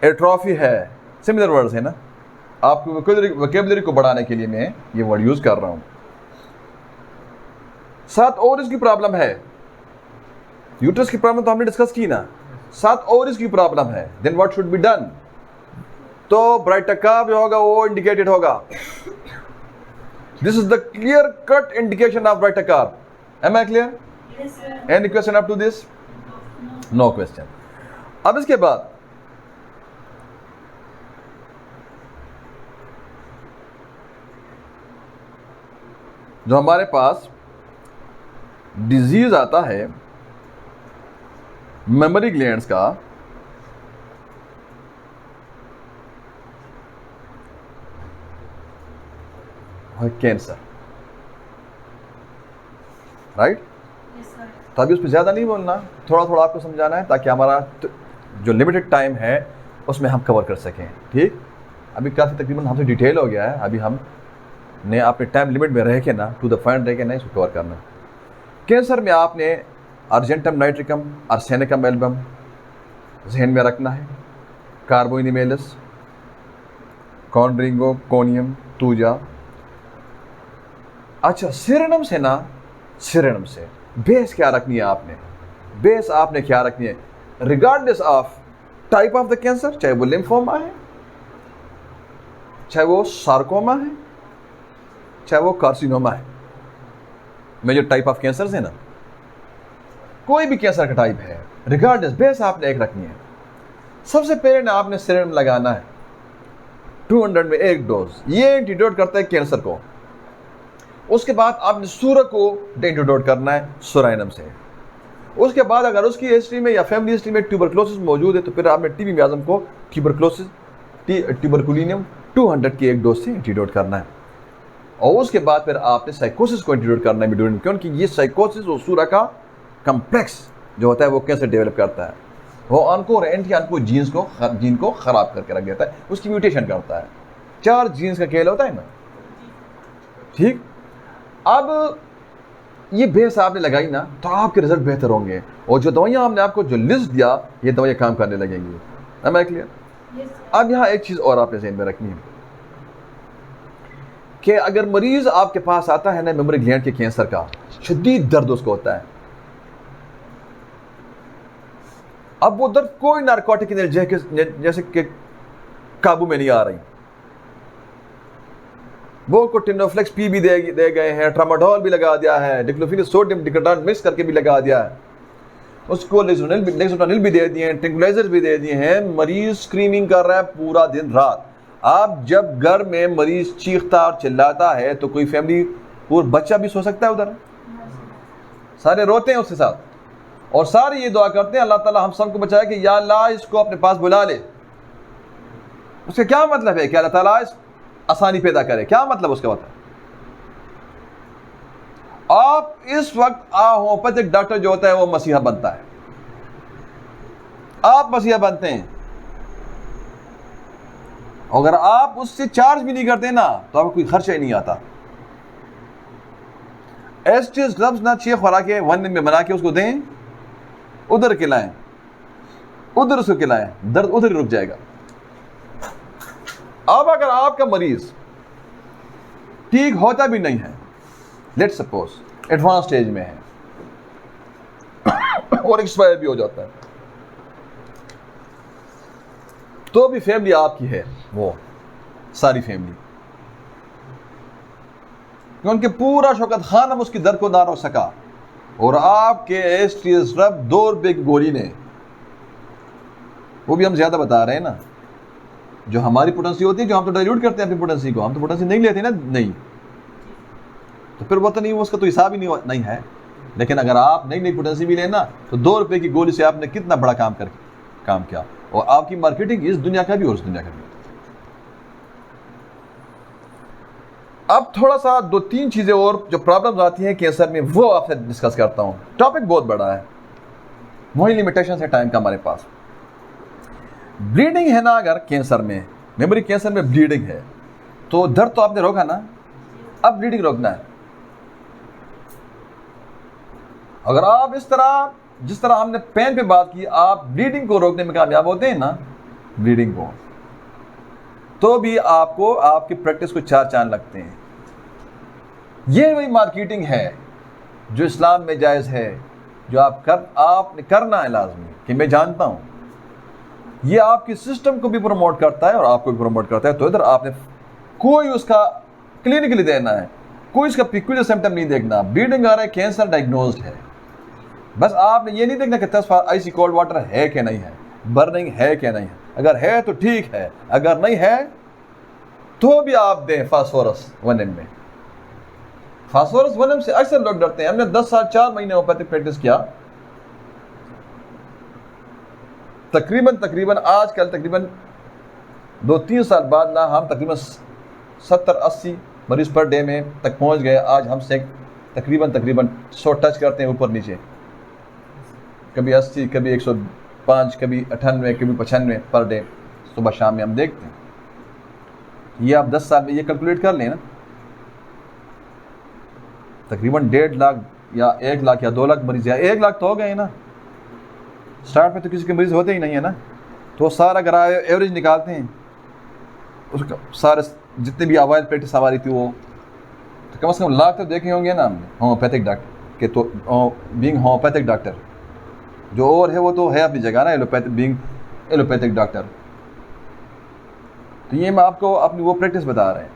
एट्रोफी है, सिमिलर वर्ड्स है ना। आपको वोकैबुलरी को बढ़ाने के लिए मैं ये वर्ड यूज कर रहा हूं। साथ और इसकी प्रॉब्लम है, यूट्रस की प्रॉब्लम तो हमने डिस्कस की ना, साथ और इसकी प्रॉब्लम है। Then what should be done? तो ब्राइटोकार्प जो होगा वो इंडिकेटेड होगा। This is the clear cut indication of ब्राइटोकार्प। Am I clear? Any question up to this? No question. अब इसके बाद जो हमारे पास डिजीज आता है मेमोरी ग्लैंड्स का, कैंसर, राइट। तो अभी उस पर ज़्यादा नहीं बोलना, थोड़ा थोड़ा आपको समझाना है ताकि हमारा जो लिमिटेड टाइम है उसमें हम कवर कर सकें, ठीक। अभी काफ़ी तकरीबन हमसे डिटेल हो गया है, अभी हम ने अपने टाइम लिमिट में रह के ना, टू द पॉइंट रह के ना इसको कवर करना। कैंसर में आपने अर्जेंटम नाइट्रिकम, आर्सेनिकम एल्बम जहन में रखना है, कार्बोनिमेलिस, कॉन्ड्रिंगो कोनियम, तूजा। अच्छा, सिरेनम से ना, सिरेनम से बेस क्या रखनी है आपने? बेस आपने क्या रखनी है? Regardless of type of the cancer, चाहे वो लिम्फोमा है, चाहे वो सार्कोमा है, चाहे वो कार्सिनोमा है, मेजर टाइप ऑफ कैंसर है ना, कोई भी कैंसर का टाइप है, रिगार्डलेस बेस आपने एक रखनी है। सबसे पहले ना आपने सिरेनम लगाना है 200 में एक डोज। ये एंटीडोट करता है कैंसर को। उसके बाद आपने सूरा को एंटीडोट करना है सुराइनम से। उसके बाद अगर उसकी हिस्ट्री में या फैमिली हिस्ट्री में ट्यूबरक्लोसिस मौजूद है तो फिर आपने टीबी मियाज़म को ट्यूबरकुलिनियम 200 की एक डोज से एंटीडोट करना है। और उसके बाद फिर आपने साइकोसिस को एंटीडोट करना है मिडोरिन, क्योंकि ये साइकोसिस और सूरा का कम्प्लेक्स जो होता है वो कैसे डेवलप करता है, वो अनको और एंटी अनको जीन को ख़राब करके रख देता है, उसकी म्यूटेशन करता है। 4 जीन्स का खेल होता है ना, ठीक। अब ये बेस आपने लगाई ना तो आपके रिजल्ट बेहतर होंगे, और जो दवाइयाँ हमने आपको जो लिस्ट दिया ये दवाइयाँ काम करने लगेंगी। Am I clear? अब यहाँ एक चीज़ और आपने ज़हन में रखनी है कि अगर मरीज आपके पास आता है ना मेमोरी ग्लैंड के कैंसर का, शदीद दर्द उसको होता है। अब वो दर्द कोई नारकोटिक जैसे कि काबू में नहीं आ रही, वो को टिनोफ्लेक्स पी भी दे गए हैं, ट्रामाडोल भी लगा दिया है, डिक्लोफिनेक सोडियम डिक्रोटान मिक्स करके भी लगा दिया है, उसको लेक्सोटानिल भी दे दिए हैं, ट्रैंक्विलाइजर भी दे दिए हैं। मरीज स्क्रीमिंग कर रहा है पूरा दिन रात। आप जब घर में मरीज चीखता और चिल्लाता है तो कोई फैमिली पूरा बच्चा भी सो सकता है उधर, सारे रोते हैं उसके साथ, और सारे ये दुआ करते हैं अल्लाह ताला हम सबको बचाए कि या अल्लाह इसको अपने पास बुला ले। उसका क्या मतलब है कि अल्लाह ताला इस आसानी पैदा करे, क्या मतलब उसका मतलब? आप इस वक्त होम्योपैथिक डॉक्टर जो होता है वो मसीहा बनता है, आप मसीहा बनते हैं। अगर आप उससे चार्ज भी नहीं करते ना तो आपको कोई खर्चा ही नहीं आता। एस्टिस ग्लव्स ना 6 खुराकें 1 दिन में बना के उसको दें, उधर खिलाएं, उधर उसको खिलाएं, दर्द उधर रुक जाएगा। अब अगर आपका मरीज ठीक होता भी नहीं है, लेट्स सपोज एडवांस स्टेज में है और एक्सपायर भी हो जाता है, तो भी फैमिली आपकी है, वो सारी फैमिली, क्योंकि पूरा शौकत खानम उसकी दर को ना रोक सका और आपके एसटीएस रब 2 रुपए की गोली ने, वो भी हम ज्यादा बता रहे हैं ना, जो हमारी पोटेंसी होती है, जो हम तो डाइल्यूट करते हैं अपनी पोटेंसी को, हम तो पोटेंसी नहीं लेते ना, नहीं, तो फिर वो तो नहीं, वो उसका तो हिसाब ही नहीं है। लेकिन अगर आप नई नई पोटेंसी भी लेना तो 2 रुपए की गोली से आपने कितना बड़ा काम किया, और आपकी मार्केटिंग इस दुनिया का भी और उस दुनिया का भी। अब थोड़ा सा 2-3 चीजें और जो प्रॉब्लम्स आती हैं कैंसर में, वो आपसे डिस्कस करता हूं। टॉपिक बहुत बड़ा है, वही लिमिटेशन है टाइम का हमारे पास। ब्लीडिंग है ना, अगर कैंसर में, मेमोरी कैंसर में ब्लीडिंग है, तो दर्द तो आपने रोका ना, अब ब्लीडिंग रोकना है। अगर आप इस तरह, जिस तरह हमने पेन पे बात की, आप ब्लीडिंग को रोकने में कामयाब होते हैं ना, ब्लीडिंग को, तो भी आपको आपकी प्रैक्टिस को 4 चांद लगते हैं। ये वही मार्केटिंग है जो इस्लाम में जायज़ है, जो आपने करना है लाजमी, कि मैं जानता हूं ये आपकी सिस्टम को भी प्रमोट करता है और आपको भी प्रमोट करता है। तो इधर आपने कोई उसका क्लिनिकली देना है, कोई इसका पिक्यूलियर सिम्टम नहीं देखना। ब्लीडिंग आ रहा है, कैंसर डायग्नोज्ड है, बस आपने ये नहीं देखना कि 10 आइसी कोल्ड वाटर है कि नहीं है, बर्निंग है कि नहीं है। अगर है तो ठीक है, अगर नहीं है तो भी आप दें फास्फोरस 1M में। फास्फोरस 1M से अक्सर लोग डरते हैं। हमने 10 साल 4 महीने होम्योपैथिक प्रैक्टिस किया, तकरीबन आजकल तकरीबन 2-3 साल बाद ना, हम तकरीबन 70-80 मरीज पर डे में तक पहुंच गए। आज हमसे तकरीबन 100 टच करते हैं ऊपर नीचे, कभी 80, कभी 105, कभी 98, कभी 95 पर डे, सुबह शाम में हम देखते हैं। ये आप 10 साल में ये कैलकुलेट कर लें ना, तकरीबन 1.5 लाख या 1 लाख या 2 लाख मरीज, या 1 लाख तो हो गए ना। स्टार्ट में तो किसी के मरीज होते ही नहीं है ना, तो सारा अगर एवरेज निकालते हैं उसका, सारे जितने भी आवाज़ प्रैक्टिस हमारी थी, वो तो कम से कम लाख तो देखे होंगे ना हमने होम्योपैथिक डॉक्टर के। तो बीइंग होम्योपैथिक डॉक्टर जो और है वो तो है अपनी जगह ना, बीइंग एलोपैथिक डॉक्टर। तो ये मैं आपको अपनी वो प्रैक्टिस बता रहे हैं,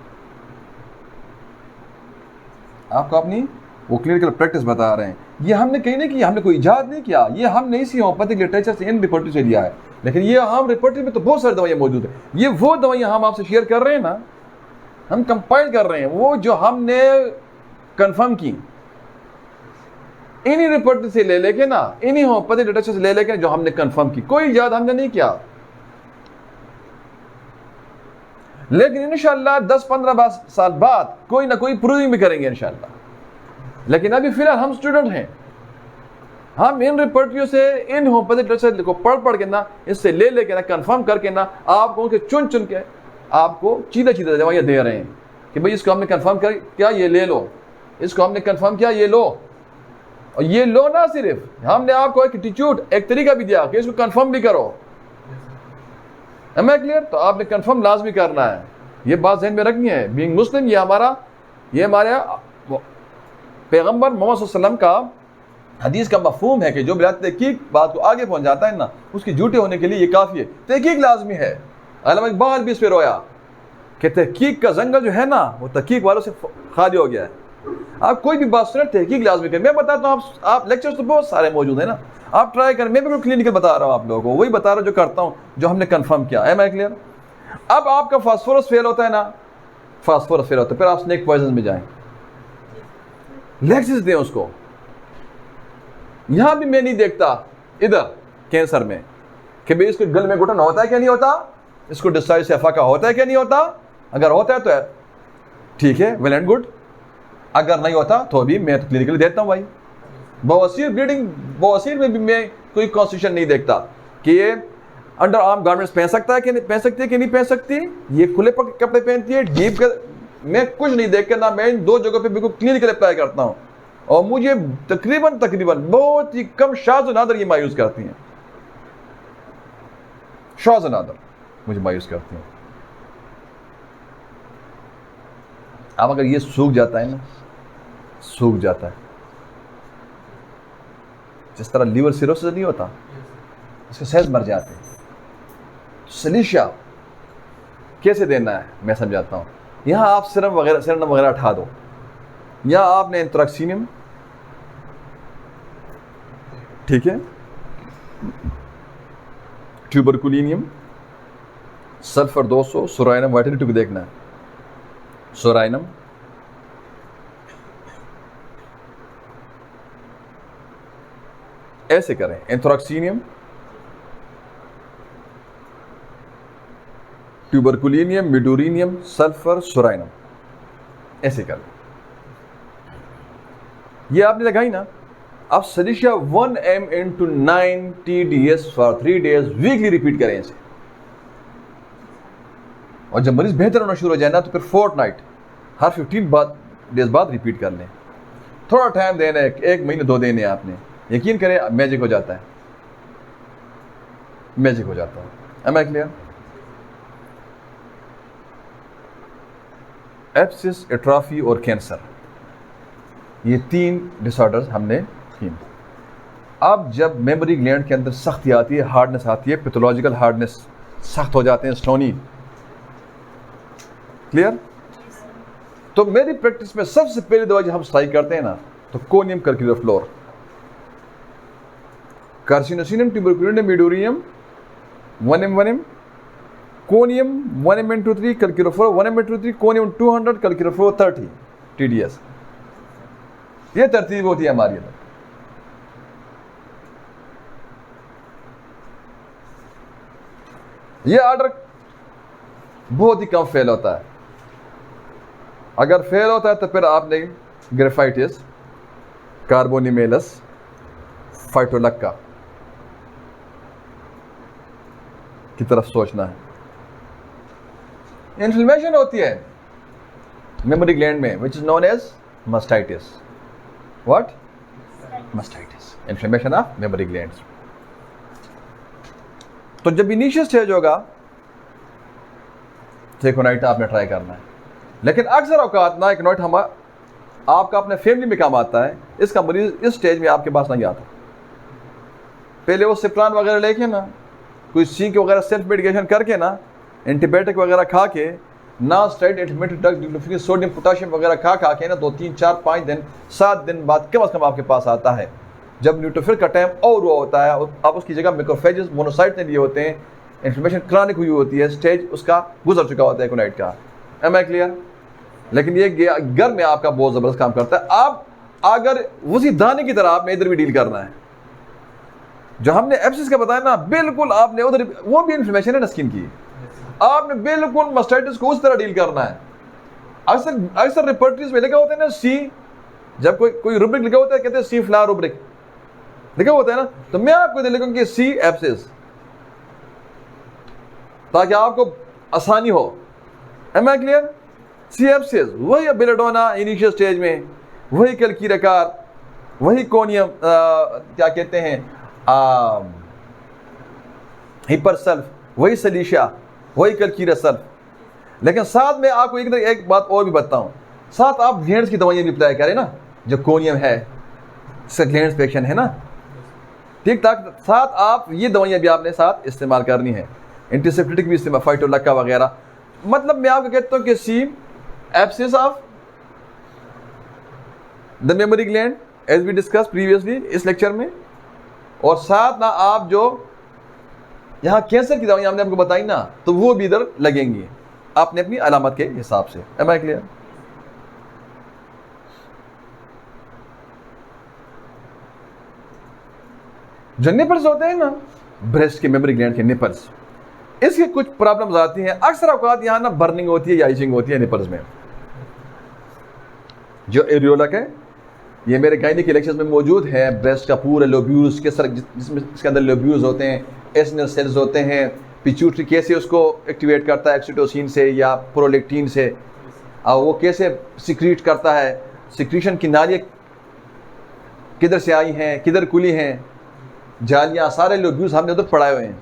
आपको अपनी वो क्लिनिकल प्रैक्टिस बता रहे हैं। ये हमने कहीं नहीं किया, हमने कोई इजाद नहीं किया, ये हमने इसी होम्योपैथिक लिटरेचर से, इन रिपोर्ट से लिया है। लेकिन ये हम रिपोर्ट में तो बहुत सारी दवाइयाँ मौजूद है। ये वो दवाइयाँ हम आपसे शेयर कर रहे हैं ना, हम कंपाइल कर रहे हैं, वो जो हमने कंफर्म की इन्हीं रिपोर्ट से ले लेके ना, इन्हीं होम्योपैथिक लिटरेचर से ले लेके जो हमने कंफर्म की, कोई इजाद हमने नहीं किया। लेकिन इंशाअल्लाह 10-15 साल बाद कोई ना कोई प्रूविंग भी करेंगे इंशाअल्लाह। लेकिन अभी फिलहाल हम स्टूडेंट हैं, हम इन रिपोर्टियों से, इन होम्योपैथिक लिटरेचर को पढ़ के ना, इससे ले लेके ना, कंफर्म करके ना, आपको उनके चुन के आपको सीधा दवाइयाँ दे रहे हैं कि भाई इसको हमने कंफर्म कर क्या, ये ले लो, इसको हमने कंफर्म किया, ये लो। और ये लो ना, सिर्फ हमने आपको एक एटीट्यूड, एक तरीका भी दिया कि इसको कंफर्म भी करो। मैं क्लियर? तो आपने कंफर्म लाजमी करना है, ये बात ज़हन में रखनी है। बीइंग मुस्लिम, ये हमारे पैगंबर मोहम्मद सल्लल्लाहु अलैहि वसल्लम का हदीस का मफहूम है कि जो बिला तहकीक बात को आगे पहुंचाता है ना, उसके झूठे होने के लिए ये काफ़ी है। तहकीक लाजमी है। अल्लामा इकबाल भी इस पर रोया कि तहकीक का जंगल जो है ना, वो तहकीक वालों से खाली हो गया है। आप कोई भी बात सुने, तहकीक लाजमी करें। मैं बताता हूँ, आप लेक्चर्स तो बहुत सारे मौजूद है ना, आप ट्राई करें। मैं बिल्कुल क्लिनिकल बता रहा हूँ आप लोगों को, वही बता रहा हूँ जो करता हूँ, जो हमने कंफर्म किया है। मैं क्लियर? अब आपका फास्फोरस फेल होता है ना, फास्फोरस फेल होता है, फिर आप स्नेक पॉइजन में जाएं, लेक्सिस दें उसको। यहां भी मैं नहीं देखता इधर कैंसर में कि भाई इसके गल में घुटन होता है क्या नहीं होता, इसको डिस्चार्ज सेफा का होता है क्या नहीं होता। अगर होता है तो ठीक है, वेल एंड गुड। अगर नहीं होता तो भी मैं तो क्लिनिकली देता हूं भाई। बवासीर ब्लीडिंग, बवासीर में भी मैं कोई कॉन्स्टिट्यूशन नहीं देखता कि ये अंडर आर्म गारमेंट्स पहन सकता है कि नहीं पहन सकती है, कि नहीं पहन सकती, ये खुले कपड़े पहनती है, डीप कर, मैं कुछ नहीं देख के ना, मैं इन 2 जगहों पे बिल्कुल क्लिनिकल अप्लाई करता हूं। और मुझे तकरीबन बहुत ही कम शाज़ नादर ये मायूस करती हैं, शाज़ नादर मुझे मायूस करती हैं। अब अगर ये सूख जाता है ना, सूख जाता है, जिस तरह लीवर सिरोसिस नहीं होता, उसके सेल्स मर जाते हैं। सलीशिया कैसे देना है मैं समझाता हूँ। यहाँ आप सीरम वगैरह उठा दो, या आपने एंथ्रैक्सीनियम, ठीक है, ट्यूबरकुलिनियम, सल्फर 200, सोराइनम, वाइटलिटी को देखना है, सोराइनम, ऐसे करें, एंथ्रैक्सीनियम, ट्यूबरकुलिनियम, मिडोरिनियम, सल्फर, सोराइनम, ऐसे करें। ये आपने लगाई ना, आप सलीशिया 1 ml into 9 TDS for 3 days weekly repeat करें इसे। और जब मरीज बेहतर होना शुरू हो जाए ना, तो फिर फोर्टनाइट, हर 15 डेज बाद रिपीट कर लें। थोड़ा टाइम देना है, 1 महीने 2 देने आपने, यकीन करें मैजिक हो जाता है, मैजिक हो जाता है। Am I clear? Abscess, atrophy और कैंसर, ये 3 डिसऑर्डर्स हमने की। अब जब मेमोरी ग्लैंड के अंदर सख्ती आती है, हार्डनेस आती है, पैथोलॉजिकल हार्डनेस, सख्त हो जाते हैं, स्टोनी, क्लियर? तो मेरी प्रैक्टिस में सबसे पहली दवा जो हम स्ट्राइक करते हैं ना, तो conium calc fluor, carcinosinum, tuberculinum, medorrhinum 1 ml, conium 1 ml into 3, calc fluor 1 ml into 3, conium 200, calc fluor 30 TDS। ये तरतीब होती है हमारी अंदर। ये ऑर्डर बहुत ही कम फेल होता है। अगर फेल होता है तो फिर आपने ग्रेफाइटिस, कार्बोनिमेलस, फाइटोलक्का की तरफ सोचना है। इन्फ्लेमेशन होती है मेमोरी ग्लैंड में, which is known as mastitis. What? Mastitis, inflammation of mammary glands. तो जब इनिशियल स्टेज होगा, सेकोनाइट आपने ट्राई करना है। लेकिन अक्सर औकात ना एक हम आपका अपने फैमिली में काम आता है, इसका मरीज इस स्टेज में आपके पास नहीं आता। पहले वो सिप्रान वगैरह लेके ना, कोई सिंक वगैरह सेल्फ मेडिकेशन करके ना, एंटीबायोटिक वगैरह खा के ना, steroid antiemetic drugs, sodium potassium वगैरह खा के ना 2 3 4 5 दिन 7 दिन बाद कम से कम आपके पास आता है, जब न्यूट्रोफिल का टाइम और वो होता है। आप उसकी जगह मैक्रोफेजेस, मोनोसाइट ने लिए होते हैं, इन्फ्लेमेशन क्रॉनिक हुई होती है, स्टेज उसका गुजर चुका होता है एकोनाइट का। Am I clear? लेकिन ये घर में आपका बहुत ज़बरदस्त काम करता है। आप अगर उसी दाने की तरह आपने इधर भी डील करना है, जो हमने एब्सिस का बताया ना, बिल्कुल आपने उधर, वो भी इन्फ्लेमेशन है ना स्किन की, आपने बिल्कुल मस्टाइटिस को उस तरह डील करना है। अक्सर रिपर्टरीज में लिखा होता है ना सी, जब कोई रूब्रिक लिखा होता है कहते हैं सी फ्लावर रूब्रिक लिखा होता है ना, तो मैं आपको इधर लिखूंगी सी एब्सिस, ताकि आपको आसानी हो। Am I clear? See abscess, वही बेलेडोना इनिशियल स्टेज में, वही कैल्कीरेकार, वही कोनियम, क्या कहते हैं, हिपरसल्फ, वही सलीशिया, वही कैल्कीरा सल्फ। लेकिन साथ में आपको एक बात और भी बताऊं, साथ आप ग्लैंड्स की दवाइयां भी अप्लाई करें ना, जो कोनियम है, ग्लैंड्स पेशेंट है ना, ठीक ठाक, साथ आप ये दवाइयां भी आपने साथ इस्तेमाल करनी है, एंटीसेप्टिक भी इस्तेमाल, फाइटोलक्का वगैरह। मतलब मैं आपको कहता हूँ कि see abscess of the mammary gland as we discuss previously इस लेक्चर में, और साथ ना आप जो यहाँ कैंसर की दवाइयां हमने आपको बताई ना, तो वो भी इधर लगेंगी आपने अपनी अलामत के हिसाब से। Am I clear? जो निपल्स होते हैं ना, ब्रेस्ट के मेमोरी ग्लैंड के निपल्स, इसकी कुछ प्रॉब्लम्स आती हैं। अक्सर औकात यहाँ ना बर्निंग होती है या इचिंग होती है निपल्स में। जो एरियोलक है, ये मेरे गायनी के लेक्चर्स में मौजूद है। ब्रेस्ट का पूरा लोब्यूल्स के सर, जिसमें इसके अंदर लोब्यूल्स होते हैं, एसिनल सेल्स होते हैं, पिट्यूटरी कैसे उसको एक्टिवेट करता है एक्सीटोसिन से या प्रोलेक्टिन से, और वो कैसे सिक्रीट करता है, सिक्रीशन की नालियाँ किधर से आई हैं, किधर खुली हैं, जालियाँ, सारे लोब्यूल्स हमने उधर पढ़ाए हुए हैं।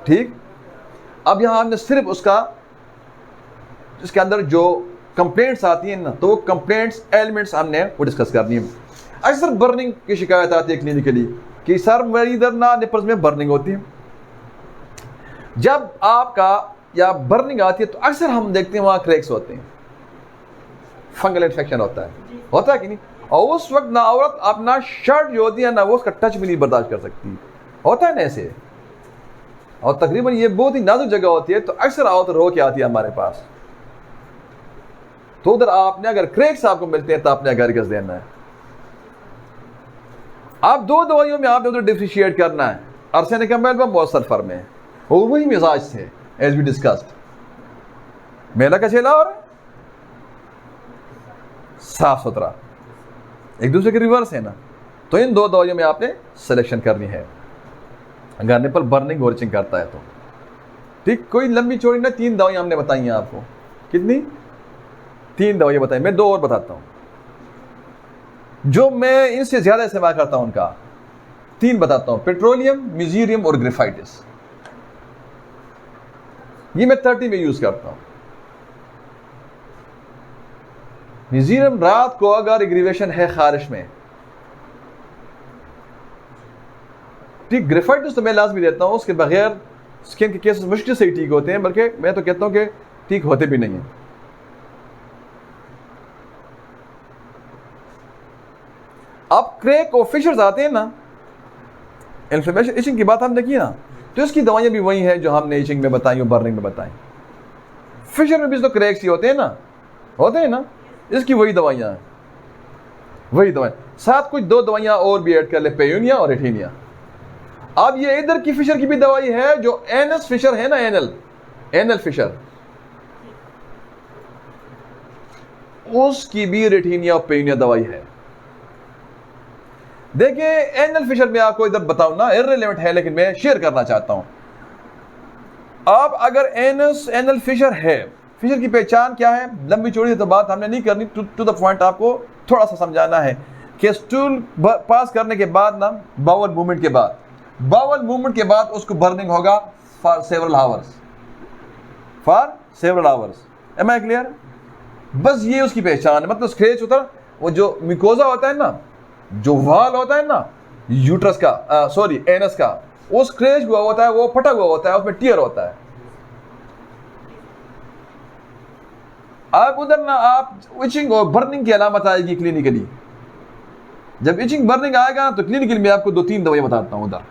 ठीक, अब यहाँ हमने सिर्फ उसका, इसके अंदर जो कंप्लेंट्स आती हैं ना, तो वो कंप्लेंट्स एलिमेंट्स हमने वो डिस्कस करनी है। अक्सर बर्निंग की शिकायत आती है क्लिनिकली कि सर मेरी इधर ना निपल्स में बर्निंग होती है। जब आपका या बर्निंग आती है तो अक्सर हम देखते हैं वहाँ क्रैक्स होते हैं, फंगल इन्फेक्शन होता है कि नहीं। और उस वक्त ना औरत अपना शर्ट जो होती है ना वो उसका टच भी नहीं बर्दाश्त कर सकती, होता है ना ऐसे। और तकरीबन ये बहुत ही नाजुक जगह होती है, तो अक्सर औरत रो के आती है हमारे पास। तो उधर आपने अगर क्रैक्स आपको मिलते हैं तो आपने घर गस देना है। आप दो दवाइयों में आपने उधर डिफरेंशिएट करना है, आर्सेनिकम एल्बम और सल्फर में, और वही मिजाज थे एज वी डिस्कस्ड। मेला का चेला और साफ सुथरा एक दूसरे के रिवर्स है ना। तो इन दो दवाइयों में आपने सिलेक्शन करनी है अगर निपल बर्निंग और इचिंग करता है तो। ठीक, कोई लंबी चौड़ी ना, 3 दवाइयां हमने बताई हैं आपको। कितनी? 3 दवाइयां बताई। मैं 2 और बताता हूं जो मैं इनसे ज्यादा इस्तेमाल करता हूं, उनका 3 बताता हूं। पेट्रोलियम, म्यूजीरियम और ग्रेफाइटिस। ये मैं 30 में यूज करता हूं। म्यूजीरियम रात को अगर एग्रीवेशन है खारिश में, ठीक। ग्रेफाइटिस तो मैं लाजमी देता हूं, उसके बगैर स्किन के केसेस मुश्किल से ही ठीक होते हैं, बल्कि मैं तो कहता हूं कि ठीक होते भी नहीं हैं। अब क्रैक और फिशर्स आते हैं ना, इन्फ्लेमेशन इचिंग की बात हमने की ना, तो इसकी दवाइयां भी वही हैं जो हमने इचिंग में बताई और बर्निंग में बताई। फिशर में भी तो क्रैक्स ही होते हैं ना, इसकी वही दवाइयां हैं, वही दवाएं। साथ कुछ 2 दवाइयां और भी ऐड कर ले, पेयूनिया और एठीनिया। अब ये इधर की फिशर की भी दवाई है, जो एनस फिशर है ना, एनल फिशर, उसकी भी रेटिनिया और पेयूनिया दवाई है। देखिए एनल फिशर में आपको इधर बताऊं ना, इररिलेवेंट है लेकिन मैं शेयर करना चाहता हूं। अब अगर एनल फिशर है, फिशर की पहचान क्या है? लंबी चौड़ी तो बात हमने नहीं करनी, टू द पॉइंट आपको थोड़ा सा समझाना है कि स्टूल पास करने के बाद ना, बाउल मूवमेंट के बाद उसको बर्निंग होगा for several hours. Am I clear? बस ये उसकी पहचान है। मतलब स्क्रैच होता है, वो जो मिकोजा होता है ना, जो वाल होता है ना यूट्रस का, एनस का, वो स्क्रैच हुआ होता है, वो फटा हुआ होता है, उसमें टीयर होता है। आप उधर ना आप इचिंग और बर्निंग की अलामत आएगी क्लिनिकली। जब इचिंग बर्निंग आएगा तो क्लिनिकली मैं आपको 2-3 दवाइयां बताता हूं उधर।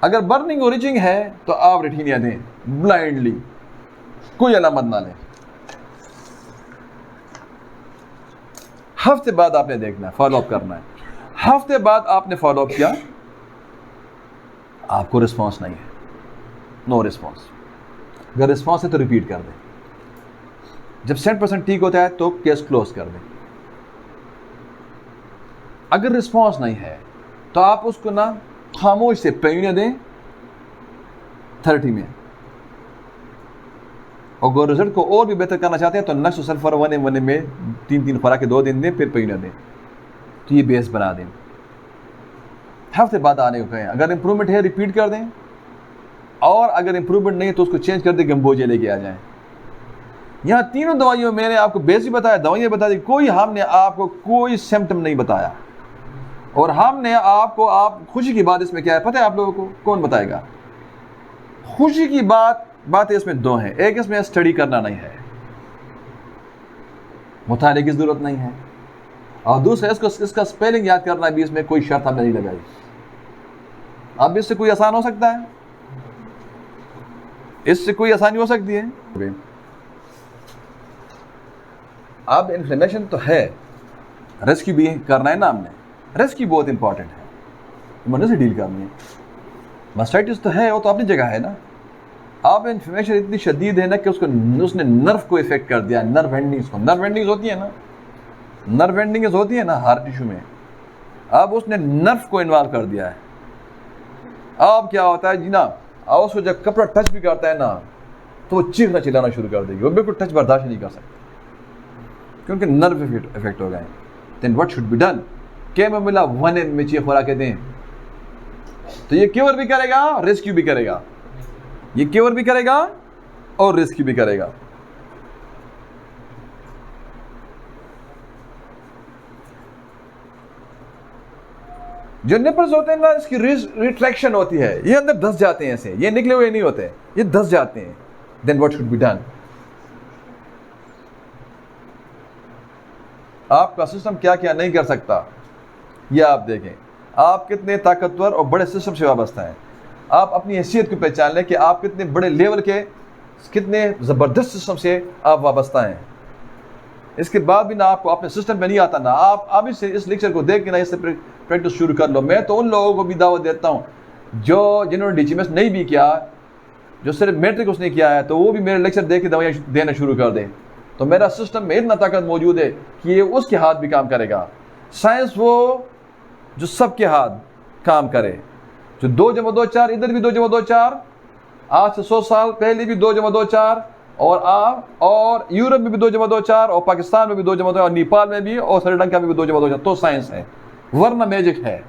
अगर बर्निंग और इचिंग है तो आप रेटिनिया दें ब्लाइंडली, कोई अलामत ना लें। हफ्ते बाद आपने देखना है, फॉलोअप करना है। हफ्ते बाद आपने फॉलोअप किया, आपको रिस्पॉन्स नहीं है, नो रिस्पॉन्स। अगर रिस्पॉन्स है तो रिपीट कर दें। जब 100% ठीक होता है तो केस क्लोज कर दें। अगर रिस्पॉन्स नहीं है तो आप उसको ना खामोश से पेयूनिया दें 30 में। और अगर रिजल्ट को और भी बेहतर करना चाहते हैं तो नक्स सल्फर 1 में 3 खुराकें 2 दिन दें, फिर पेयूनिया दें। तो ये बेस बना दें। हफ्ते बाद आने को कहें। अगर इंप्रूवमेंट है रिपीट कर दें, और अगर इंप्रूवमेंट नहीं है तो उसको चेंज कर दें, गंबोजे लेके आ जाएं। यहाँ तीनों दवाइयों में मैंने आपको बेस भी बताया, दवाइयाँ बता दी, हमने आपको कोई सिम्टम नहीं बताया। और हमने आपको, आप खुशी की बात इसमें क्या है पता है आप लोगों को? कौन बताएगा? खुशी की बातें इसमें 2 हैं। एक, इसमें स्टडी करना नहीं है, मुताले की जरूरत नहीं है, और दूसरा इसका स्पेलिंग याद करना भी इसमें कोई शर्त हमने नहीं लगाई। अब इससे कोई आसान हो सकता है? इससे कोई आसानी हो सकती है? अब इन्फ्लेमेशन तो है, रेस्क्यू भी करना है ना हमने। रेस्क्यू बहुत इंपॉर्टेंट है, मरने से डील करनी है। मास्टाइटिस तो है, वो तो अपनी जगह है ना। अब इन्फ्लेमेशन इतनी शदीद है ना कि उसने नर्व को इफेक्ट कर दिया, नर्व एंडिंग्स को। नर्व एंडिंग्स होती है ना हार्ट टिश्यू में। अब उसने नर्व को इन्वॉल्व कर दिया है। अब क्या होता है जी ना, और उसको जब कपड़ा टच भी करता है ना तो वो चीखना चिल्लाना शुरू कर देगी। वो बिल्कुल टच बर्दाश्त नहीं कर सकती क्योंकि नर्व इफेक्ट हो गए। Then what should be done? Chamomilla 1 में चीख खुराकें दें तो ये क्योर भी करेगा, रेस्क्यू भी करेगा। ये क्योर भी करेगा और रेस्क्यू भी करेगा। जो निपल्स होते हैं ना, इसकी रिट्रैक्शन होती है, ये अंदर धस जाते हैं, ऐसे ये निकले हुए नहीं होते, ये धस जाते हैं। Then what should be done? आपका सिस्टम क्या क्या नहीं कर सकता, यह आप देखें। आप कितने ताकतवर और बड़े सिस्टम से वाबस्ता हैं। आप अपनी हैसियत को पहचान लें कि आप कितने बड़े लेवल के, कितने ज़बरदस्त सिस्टम से आप वाबस्ता हैं। इसके बाद भी ना आपको अपने सिस्टम में नहीं आता ना, आप अभी से इस लेक्चर को देख के ना इससे प्रैक्टिस शुरू कर लो। मैं तो उन लोगों को भी दावत देता हूँ जिन्होंने DCMS नहीं भी किया, जो सिर्फ मैट्रिक उसने किया है, तो वो भी मेरे लेक्चर देख के दवाइयाँ देना शुरू कर दें। तो मेरा सिस्टम में इतना ताकत मौजूद है कि ये उसके हाथ भी काम करेगा। साइंस वो जो सबके हाथ काम करे, जो 2 × 2 4, इधर भी 2 × 2 4, आज से 100 साल पहले भी 2 × 2 4, और यूरोप में भी 2 × 2 4, और पाकिस्तान में भी 2 × 2, और नेपाल में भी, और श्रीलंका में भी 2 × 2 4। तो साइंस है, वरना मैजिक है।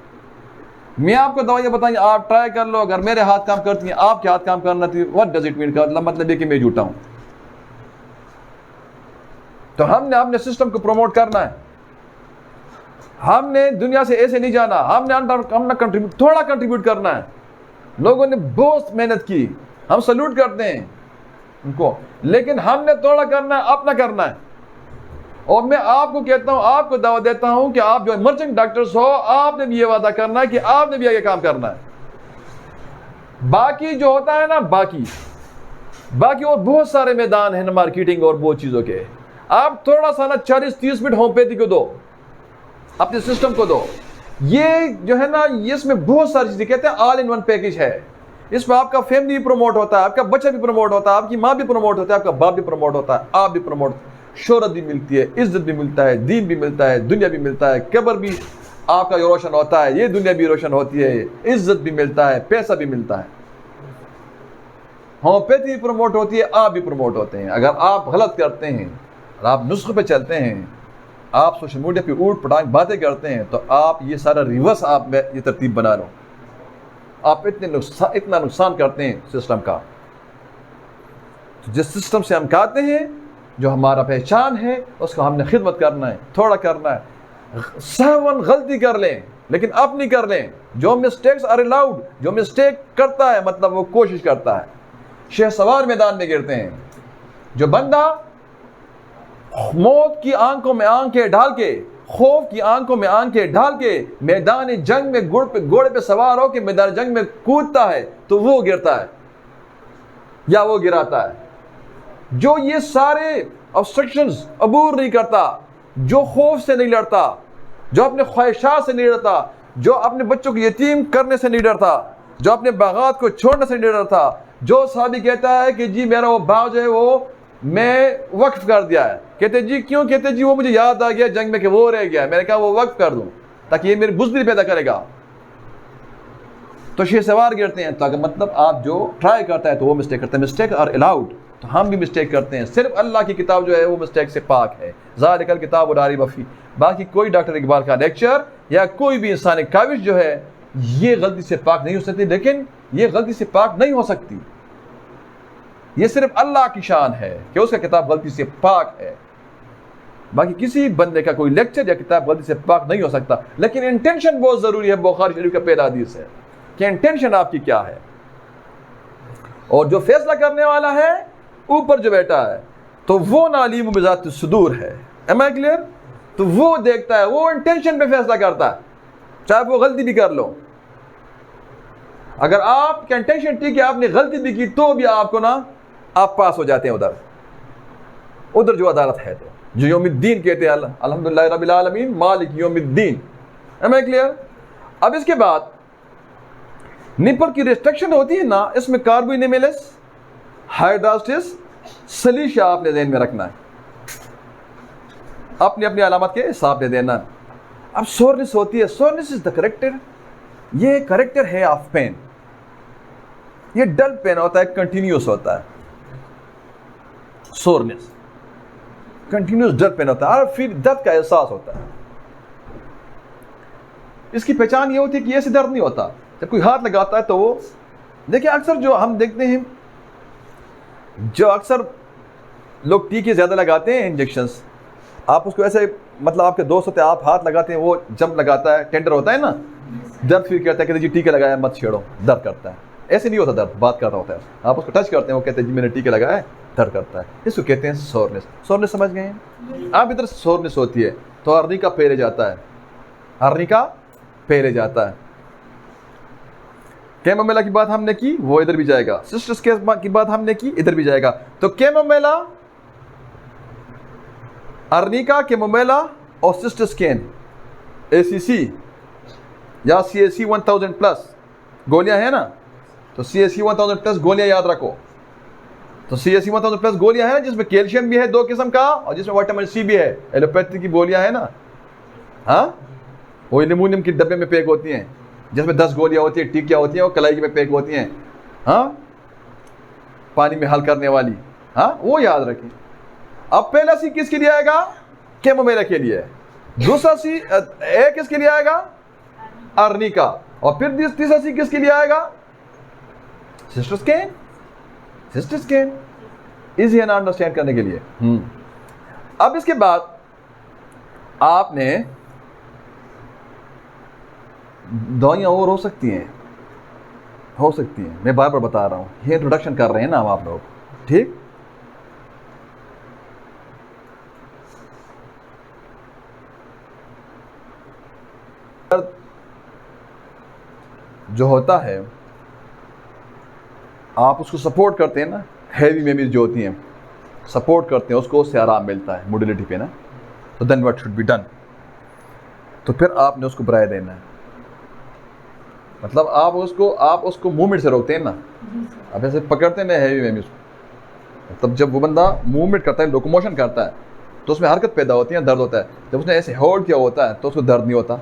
मैं आपको दवाइयाँ बताइए, आप ट्राई कर लो। अगर मेरे हाथ काम करती हैं, आपके हाथ काम करना थी, व्हाट डज इट मीन? का मतलब है कि मैं झूठा हूँ। तो हमने अपने सिस्टम को प्रमोट करना है। हमने दुनिया से ऐसे नहीं जाना, हमने थोड़ा कंट्रीब्यूट करना है। लोगों ने बहुत मेहनत की, हम सल्यूट करते हैं उनको, लेकिन हमने थोड़ा करना है, अपना करना है। और मैं आपको कहता हूं, आपको दावा देता हूं कि आप जो इमर्जिंग डॉक्टर्स हो, आपने भी ये वादा करना है कि आपने भी ये काम करना है। बाकी जो होता है ना, बाकी और बहुत सारे मैदान हैं ना, मार्केटिंग और बहुत चीज़ों के। आप थोड़ा सा ना 40-30 मिनट होम्योपैथी को दो, अपने सिस्टम को दो। ये जो है ना, इसमें बहुत सारी चीज़ें, कहते हैं ऑल इन वन पैकेज है। इसमें आपका फैमिली भी प्रमोट होता है, आपका बच्चा भी प्रमोट होता है, आपकी माँ भी प्रमोट होता है, आपका बाप भी प्रमोट होता है, आप भी प्रमोट, शोहरत भी मिलती है, इज्जत भी मिलता है, दीन भी मिलता है, दुनिया भी मिलता है, कब्र भी आपका रोशन होता है, ये दुनिया भी रोशन होती है, इज्जत भी मिलता है, पैसा भी मिलता है। होम्योपैथी भी प्रमोट होती है, आप भी प्रमोट होते हैं। अगर आप गलत करते हैं, अगर आप नुस्खे पे चलते हैं, आप सोशल मीडिया पे ऊट पटांग बातें करते हैं, तो आप ये सारा रिवर्स आप में ये तरतीब बना लो। आप इतना नुकसान करते हैं सिस्टम का। तो जिस सिस्टम से हम कहते हैं, जो हमारा पहचान है, उसको हमने खिदमत करना है, थोड़ा करना है। सहवन गलती कर लें, लेकिन अपनी कर लें। जो मिस्टेक्स आर अलाउड, जो मिस्टेक करता है मतलब वो कोशिश करता है। शहसवार मैदान में गिरते हैं। जो बंदा मौत की आंखों में आंखें डाल के, खौफ की आंखों में आंखें डाल के मैदान जंग में घोड़े पे सवार हो के मैदान जंग में कूदता है, तो वो गिरता है या वो गिराता है। जो ये सारे ऑब्स्ट्रक्शंस अबूर नहीं करता, जो खौफ से नहीं लड़ता, जो अपने ख्वाहिशात से नहीं डरता, जो अपने बच्चों को यतीम करने से नहीं डरता, जो अपने बागात को छोड़ने से नहीं डरता, जो साहबी कहता है कि जी मेरा वो बाग जो है वो मैं वक्फ कर दिया है। कहते जी क्यों? कहते जी वो मुझे याद आ गया जंग में कि वो रह गया, मैंने कहा वो वक्फ कर दूं ताकि ये मेरी बुज़दिली पैदा करेगा। तो शहसवार गिरते हैं। तो अगर मतलब आप जो ट्राई करता है तो वो मिस्टेक करते हैं। मिस्टेक आर अलाउड, तो हम भी मिस्टेक करते हैं। सिर्फ अल्लाह की किताब जो है वो मिस्टेक से पाक है। ज़ालिकल किताब ला रैब फीह। बाकी कोई डॉक्टर इकबाल का लेक्चर या कोई भी इंसानी काविश जो है ये गलती से पाक नहीं हो सकती। लेकिन ये गलती से पाक नहीं हो सकती, ये सिर्फ अल्लाह की शान है कि उसका किताब गलती से पाक है। बाकी किसी बंदे का कोई लेक्चर या किताब गलती से पाक नहीं हो सकता। लेकिन इंटेंशन बहुत ज़रूरी है। बुखारी शरीफ का पहला हदीस है कि इंटेंशन आपकी क्या है। और जो फैसला करने वाला है ऊपर जो बैठा है, तो वो नालीम बिज़ात सुदूर है। Am I clear? तो वो देखता है, वो इंटेंशन पे फैसला करता है, चाहे वो गलती भी कर लो। अगर आपकी इंटेंशन ठीक है, आपने गलती भी की, तो भी आपको ना आप पास हो जाते हैं उधर जो अदालत है। तो जो यौमिद्दीन कहते हैं, अल्हम्दुलिल्लाह रब्बिल आलमीन मालिक यौमिद्दीन। M I clear? अब इसके बाद निपल की रिस्ट्रिक्शन होती है ना, इसमें कार्बोनिमिलस, हाइड्रास्टिस, सलीशा आपने ध्यान में रखना है, अपनी अपनी अलामत के हिसाब से देना। अब सोरनेस होती है। सोरनेस इज द करेक्टर, ये करेक्टर है ऑफ पेन। ये डल पेन होता है, कंटिन्यूस होता है। सोरनेस कंटिन्यूस डल पेन होता है और फिर दर्द का एहसास होता है। इसकी पहचान ये होती है कि ऐसे दर्द नहीं होता। जब कोई हाथ लगाता है तो वो देखिए, अक्सर जो हम देखते हैं, जो अक्सर लोग टीके ज़्यादा लगाते हैं, इंजेक्शंस, आप उसको ऐसे मतलब आपके दोस्त होते हैं, आप हाथ लगाते हैं, वो जंप लगाता है, टेंडर होता है ना, दर्द फील करता है, कहते जी टीका लगाया मत छेड़ो, दर्द करता है। ऐसे नहीं होता दर्द, बात कर रहा होता है, आप उसको टच करते हैं, वो कहते हैं जी मैंने टीका लगाया है, दर्द करता है। इसको कहते हैं सोरनेस। सोरनेस समझ गए हैं आप? इधर सोरनेस होती है तो अर्निका पहले जाता है, अर्निका पहले जाता है। कैमोमेला की बात हमने की, वो इधर भी जाएगा। सिस्टर्स की बात हमने की, इधर भी जाएगा। तो कैमोमेला, अर्निका, कैमोमेला और सिस्टर्स केन, ACC या CAC 1000 प्लस गोलियां है ना, तो CAC 1000 प्लस गोलियां याद रखो। तो CAC 1000 प्लस गोलियां है ना, जिसमें कैल्शियम भी है 2 किस्म का और जिसमें विटामिन C भी है। एलोपैथी की गोलियां है ना, हाँ, वो एल्यूमिनियम के डब्बे में पैक होती हैं, जिसमें 10 गोलियां होती हैं, टिकियां होती हैं, वो कलाई में पैक होती हैं, हाँ, पानी में हल करने वाली, हाँ, वो याद रखें। अब पहला सी किसके लिए आएगा? कैमोमेला के लिए। दूसरा सी ए किसके लिए आएगा? अर्निका। और फिर तीसरा सी किसके लिए आएगा? सिस्टर्स केन। सिस्टर्स केन इजी है ना अंडरस्टैंड करने के लिए। अब इसके बाद आपने दवाइयां और हो सकती हैं, हो सकती हैं, मैं बार बार बता रहा हूं, ये इंट्रोडक्शन कर रहे हैं ना हम आप लोग, ठीक। जो होता है आप उसको सपोर्ट करते हैं ना, हैवी मेमोरीज जो होती हैं सपोर्ट करते हैं उसको, उससे आराम मिलता है मोडिलिटी पे ना। तो then what should be done? तो फिर आपने उसको ब्राय देना है, मतलब आप उसको मूवमेंट से रोकते हैं ना। अब ऐसे पकड़ते हैं ना हैवी मेमोरीज, मतलब जब वो बंदा मूवमेंट करता है, लोकोमोशन करता है, तो उसमें हरकत पैदा होती है, दर्द होता है। जब उसने ऐसे होल्ड किया होता है तो उसको दर्द नहीं होता।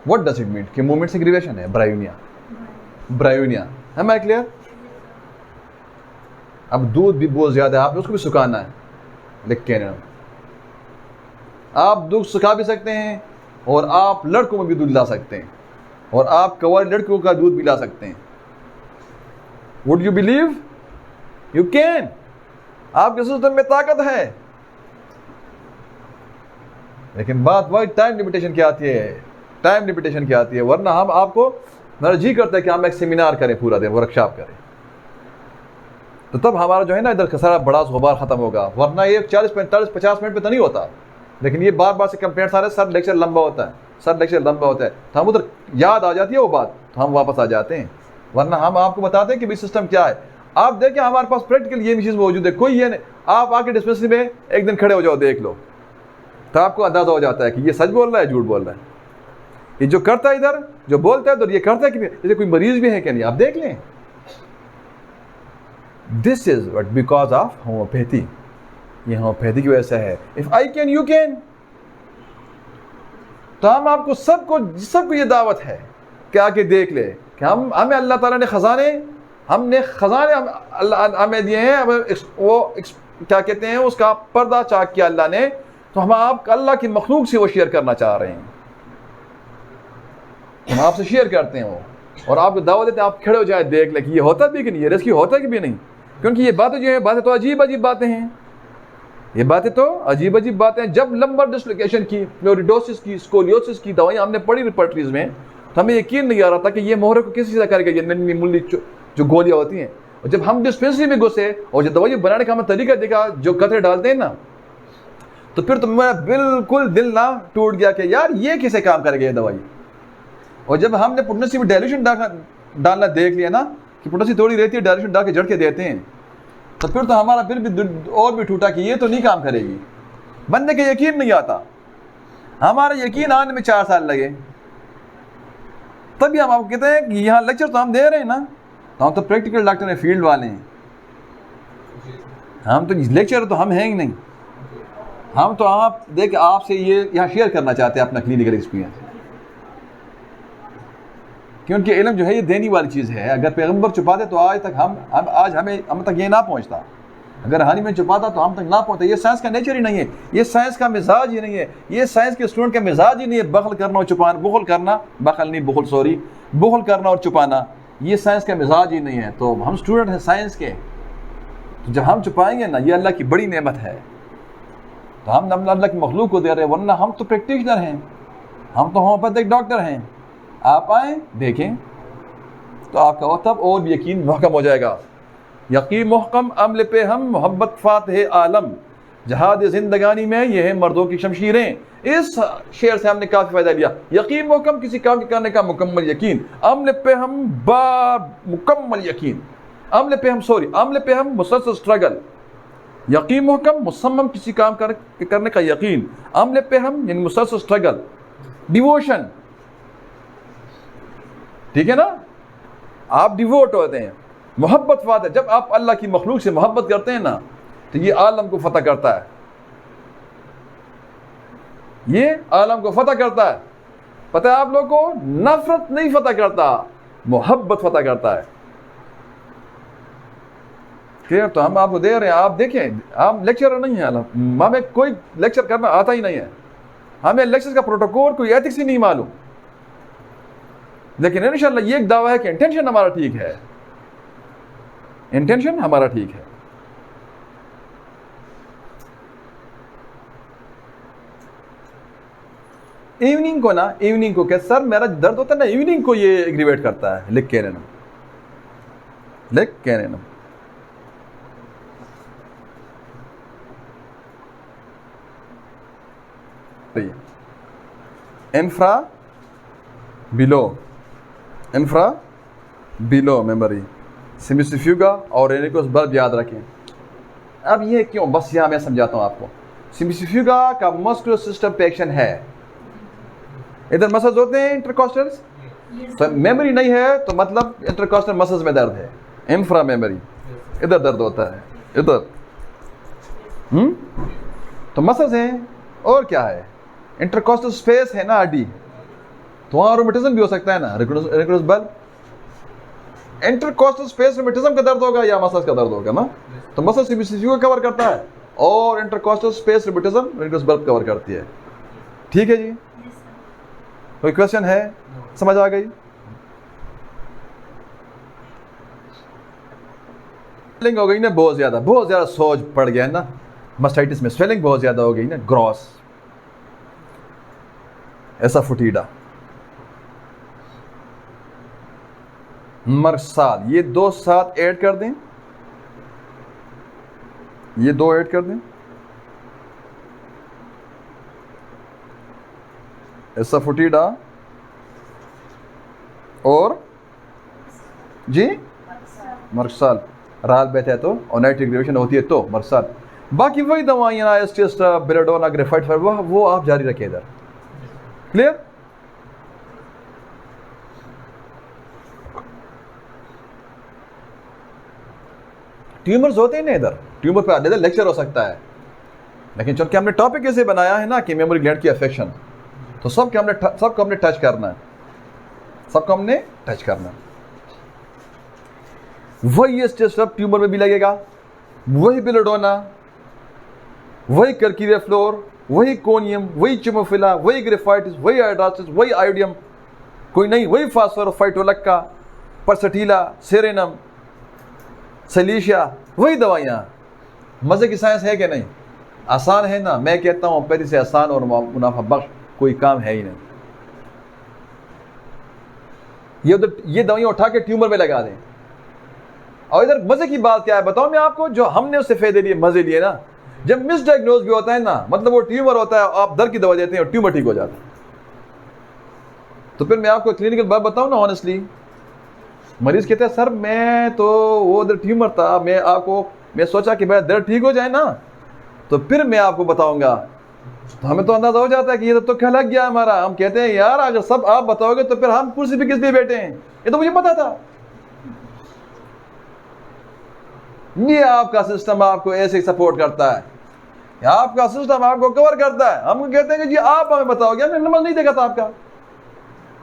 व्हाट डज इट मीन कि मूवमेंट से ग्रीवेशन है, bryonia. Bryonia, am I clear? अब दूध भी बहुत ज्यादा है, आपने उसको भी सुखाना है, लेकिन आप दूध सुखा भी सकते हैं और आप लड़कों में भी दूध ला सकते हैं और आप कवारी लड़कियों का दूध भी ला सकते हैं। Would you believe? You can. आपके सिस्टम में ताकत है, लेकिन बात वही टाइम लिमिटेशन क्या आती है, टाइम लिमिटेशन क्या आती है। वरना हम आपको, मेरा जी करता है कि हम एक सेमिनार करें, पूरा दिन वर्कशॉप करें, तो तब हमारा जो है ना इधर सारा बड़ा गुबार खत्म होगा। वरना ये 40, 45, 50 मिनट पे तो नहीं होता, लेकिन ये बार बार से कंप्लेंट्स आ रहे हैं, सर लेक्चर लंबा होता है, सर लेक्चर लंबा होता है, तो हम उधर याद आ जाती है वो बात, तो हम वापस आ जाते हैं। वरना हम आपको बताते हैं कि भाई सिस्टम क्या है। आप देखें हमारे पास प्रैक्टिकल ये चीज़ मौजूद है, कोई ये नहीं, आप आके डिस्पेंसरी में एक दिन खड़े हो जाओ, देख लो, तो आपको अंदाजा हो जाता है कि ये सच बोल रहा है, झूठ बोल रहा है। ये जो करता है इधर, जो बोलता है उधर, ये करता है कि जैसे कोई मरीज भी है क्या नहीं, आप देख लें। This is what because of homeopathy. ये होम्योपैथी की वजह से है। If I can you can. तो हम आपको सबको ये दावत है कि आके देख ले कि हमें अल्लाह ताला ने खजाने अल्लाह हमें दिए हैं। वो क्या कहते हैं, उसका पर्दा चाक किया अल्लाह ने, तो हम आप अल्लाह की मखलूक से वो शेयर करना चाह रहे हैं, हम आपसे शेयर करते हैं वो, और आपको दावत देते हैं आप खड़े हो जाए, देख ले कि ये होता भी कि नहीं, ये रेस्क्यू होता कि भी नहीं। क्योंकि ये बातें जो है, बातें तो अजीब अजीब बातें हैं, ये बातें तो अजीब अजीब बातें हैं। जब लंबर डिस्लोकेशन की, फ्लोरिडोसिस की, स्कोलियोसिस की दवाइयाँ हमने पढ़ी रिपर्टरीज में, तो हमें यकीन नहीं आ रहा था कि ये मोहरे को किसी से करेगा, ये नन्ही मुल्ली जो गोलियाँ होती हैं। और जब हम डिस्पेंसरी में घुसे और जो दवाई बनाने का हमें तरीका देखा, जो कतरे डालते हैं ना, तो फिर तो मेरा बिल्कुल दिल ना टूट गया कि यार ये कैसे काम करेगी ये दवाई। और जब हमने पुटनसी में डायल्यूशन डालना देख लिया ना कि पुटनसी थोड़ी रहती है, डायल्यूशन डाल के जड़ के देते हैं, तो फिर तो हमारा फिर भी और भी टूटा कि ये तो नहीं काम करेगी। बनने का यकीन नहीं आता, हमारा यकीन आने में 4 साल लगे। तभी हम आपको कहते हैं कि यहाँ लेक्चर तो हम दे रहे हैं ना, तो हम तो प्रैक्टिकल डॉक्टर हैं, फील्ड वाले हैं, हम तो लेक्चर तो हम हैं ही नहीं। हम तो आप देख आपसे ये यहाँ शेयर करना चाहते हैं अपना क्लिनिकल एक्सपीरियंस, क्योंकि इल्म जो है ये देने वाली चीज़ है। अगर पैगंबर छुपाते तो आज तक हम तक ये ना पहुँचता। अगर हानि में छुपाता तो हम तक ना पहुँचता। ये साइंस का नेचर ही नहीं है, ये साइंस का मिजाज ही नहीं है, ये साइंस के स्टूडेंट का मिजाज ही नहीं है। बखल करना और छुपाना, बुखल करना, बखल नहीं बुखल, सॉरी, बुखल करना और छुपाना, ये साइंस का मिजाज ही नहीं है। तो हम स्टूडेंट हैं साइंस के, तो जब हम छुपाएंगे ना, ये अल्लाह की बड़ी नेमत है, तो हम अल्लाह की मखलूक को दे रहे हैं। वरना हम तो प्रैक्टिशनर हैं, हम तो होम्योपैथिक डॉक्टर हैं, आप आए देखें तो आपका तब और भी यकीन महकम हो जाएगा। यकीन महकम अमल पे हम मोहब्बत फातह आलम, जहाद जिंदगानी में ये है मर्दों की शमशीरें। इस शेर से हमने काफ़ी फ़ायदा लिया। यकीन महकम किसी काम के करने का मुकम्मल यकीन, अमल पे हम मुकम्मल यकीन, अमल पे हम मुसलसल स्ट्रगल। यकीन महकम मुसम्मम किसी काम करने का यकीन, अमल पे हम यानी मुसलसल स्ट्रगल। डिवोशन, ठीक है ना, आप डिवोट होते हैं। मोहब्बत फात है, जब आप अल्लाह की मखलूक से मोहब्बत करते हैं ना तो ये आलम को फतह करता है, ये आलम को फतह करता है। पता है आप लोगों को, नफरत नहीं फतह करता, मोहब्बत फतह करता है। क्लियर? तो हम आपको दे रहे हैं, आप देखें, हम लेक्चरर नहीं है, हमें कोई लेक्चर करना आता ही नहीं है, हमें लेक्चर का प्रोटोकॉल कोई एथिक्स ही नहीं मालूम, लेकिन इंशाल्लाह ये एक दावा है कि इंटेंशन हमारा ठीक है, इंटेंशन हमारा ठीक है। इवनिंग को ना, इवनिंग को क्या सर मेरा दर्द होता है ना, इवनिंग को ये एग्रीवेट करता है, लिख के रहना, लिख के रहना। इंफ्रा बिलो मेमोरी, सिमिसिफ्यूगा और रेनिकोस बल्ब याद रखें। अब ये क्यों, बस यहाँ मैं समझाता हूँ आपको। सिमिसिफ्यूगा का मस्कुलर सिस्टम पे एक्शन है, इधर मसल्स होते हैं इंटरकॉस्टल्स, तो मेमोरी नहीं है तो मतलब इंटरकॉस्टल मसल्स में दर्द है। इंफ्रा मेमोरी, इधर दर्द होता है, इधर तो मसल्स हैं, और क्या है, इंटरकॉस्टल स्पेस है ना हड्डी, तो वहाँ रोमेटिज्म भी हो सकता है ना, रेनिकोस बल्ब। इंटरकॉस्टल स्पेस रोमेटिज्म का दर्द होगा या मसल्स का दर्द होगा ना, तो मसल सिमिसिफ्यूगा कवर करता है और इंटरकॉस्टल स्पेस रोमेटिज्म रेनिकोस बल्ब कवर करती है। ठीक है जी, कोई क्वेश्चन है, समझ आ गई? स्वेलिंग हो गई ना बहुत ज़्यादा सोज पड़ गया ना, मास्टाइटिस में स्वेलिंग बहुत ज़्यादा हो गई ना, ग्रॉस ऐसा फुटीडा, मरसाल, ये दो साथ ऐड कर दें, ये दो ऐड कर दें, ऐसा फुटीडा और जी मरसाल, राल बहता है तो और नाइट एग्रीवेशन होती है तो मरसाल। बाकी वही दवाइयाँ एस्टेस्टा, बेलाडोना, ग्रेफाइट, वो आप जारी रखें इधर। क्लियर? ट्यूमर्स होते हैं ना इधर, ट्यूमर पे आधे लेक्चर हो सकता है, लेकिन चूंकि हमने टॉपिक ऐसे बनाया है ना कि मेमोरी ग्लैंड की अफेक्शन, तो सबको हमने टच करना है, सबको हमने टच करना है। वही स्टेज ट्यूमर में भी लगेगा, वही बेलाडोना, वही कर्कीरिया फ्लोर, वही कोनियम, वही चिमोफिला, वही ग्रेफाइटिस, वही आयोडासिस, वही आयोडियम, कोई नहीं, वही फास्फोराइटोलक्का, परसटीला, सेरेनम, सलीशिया, वही दवाइयाँ। मज़े की साइंस है कि नहीं? आसान है ना, मैं कहता हूँ पहले से आसान और मुनाफा बख्श कोई काम है ही नहीं। ये दवाइयाँ उठा के ट्यूमर में लगा दें। और इधर मज़े की बात क्या है बताओ मैं आपको, जो हमने उससे फ़ायदे लिए, मज़े लिए ना, जब मिसडायग्नोज भी होता है ना, मतलब वो ट्यूमर होता है, आप दर्द की दवा देते हैं और ट्यूमर ठीक हो जाता है। तो फिर मैं आपको क्लिनिकल बात बताऊँ ना, ऑनेस्टली मरीज कहते हैं सर मैं तो वो उधर ट्यूमर था, मैं सोचा कि मेरा दर्द ठीक हो जाए ना तो फिर मैं आपको बताऊंगा। तो हमें तो अंदाजा हो जाता है कि ये तो क्या लग गया हमारा। हम कहते हैं यार अगर सब आप बताओगे तो फिर हम कुर्सी पे किस लिए बैठे हैं, ये तो मुझे पता था। ये आपका सिस्टम आपको ऐसे सपोर्ट करता है, आपका सिस्टम आपको कवर करता है। हम कहते हैं कि जी आप हमें बताओगे, हमने नंबर नहीं देखा था आपका।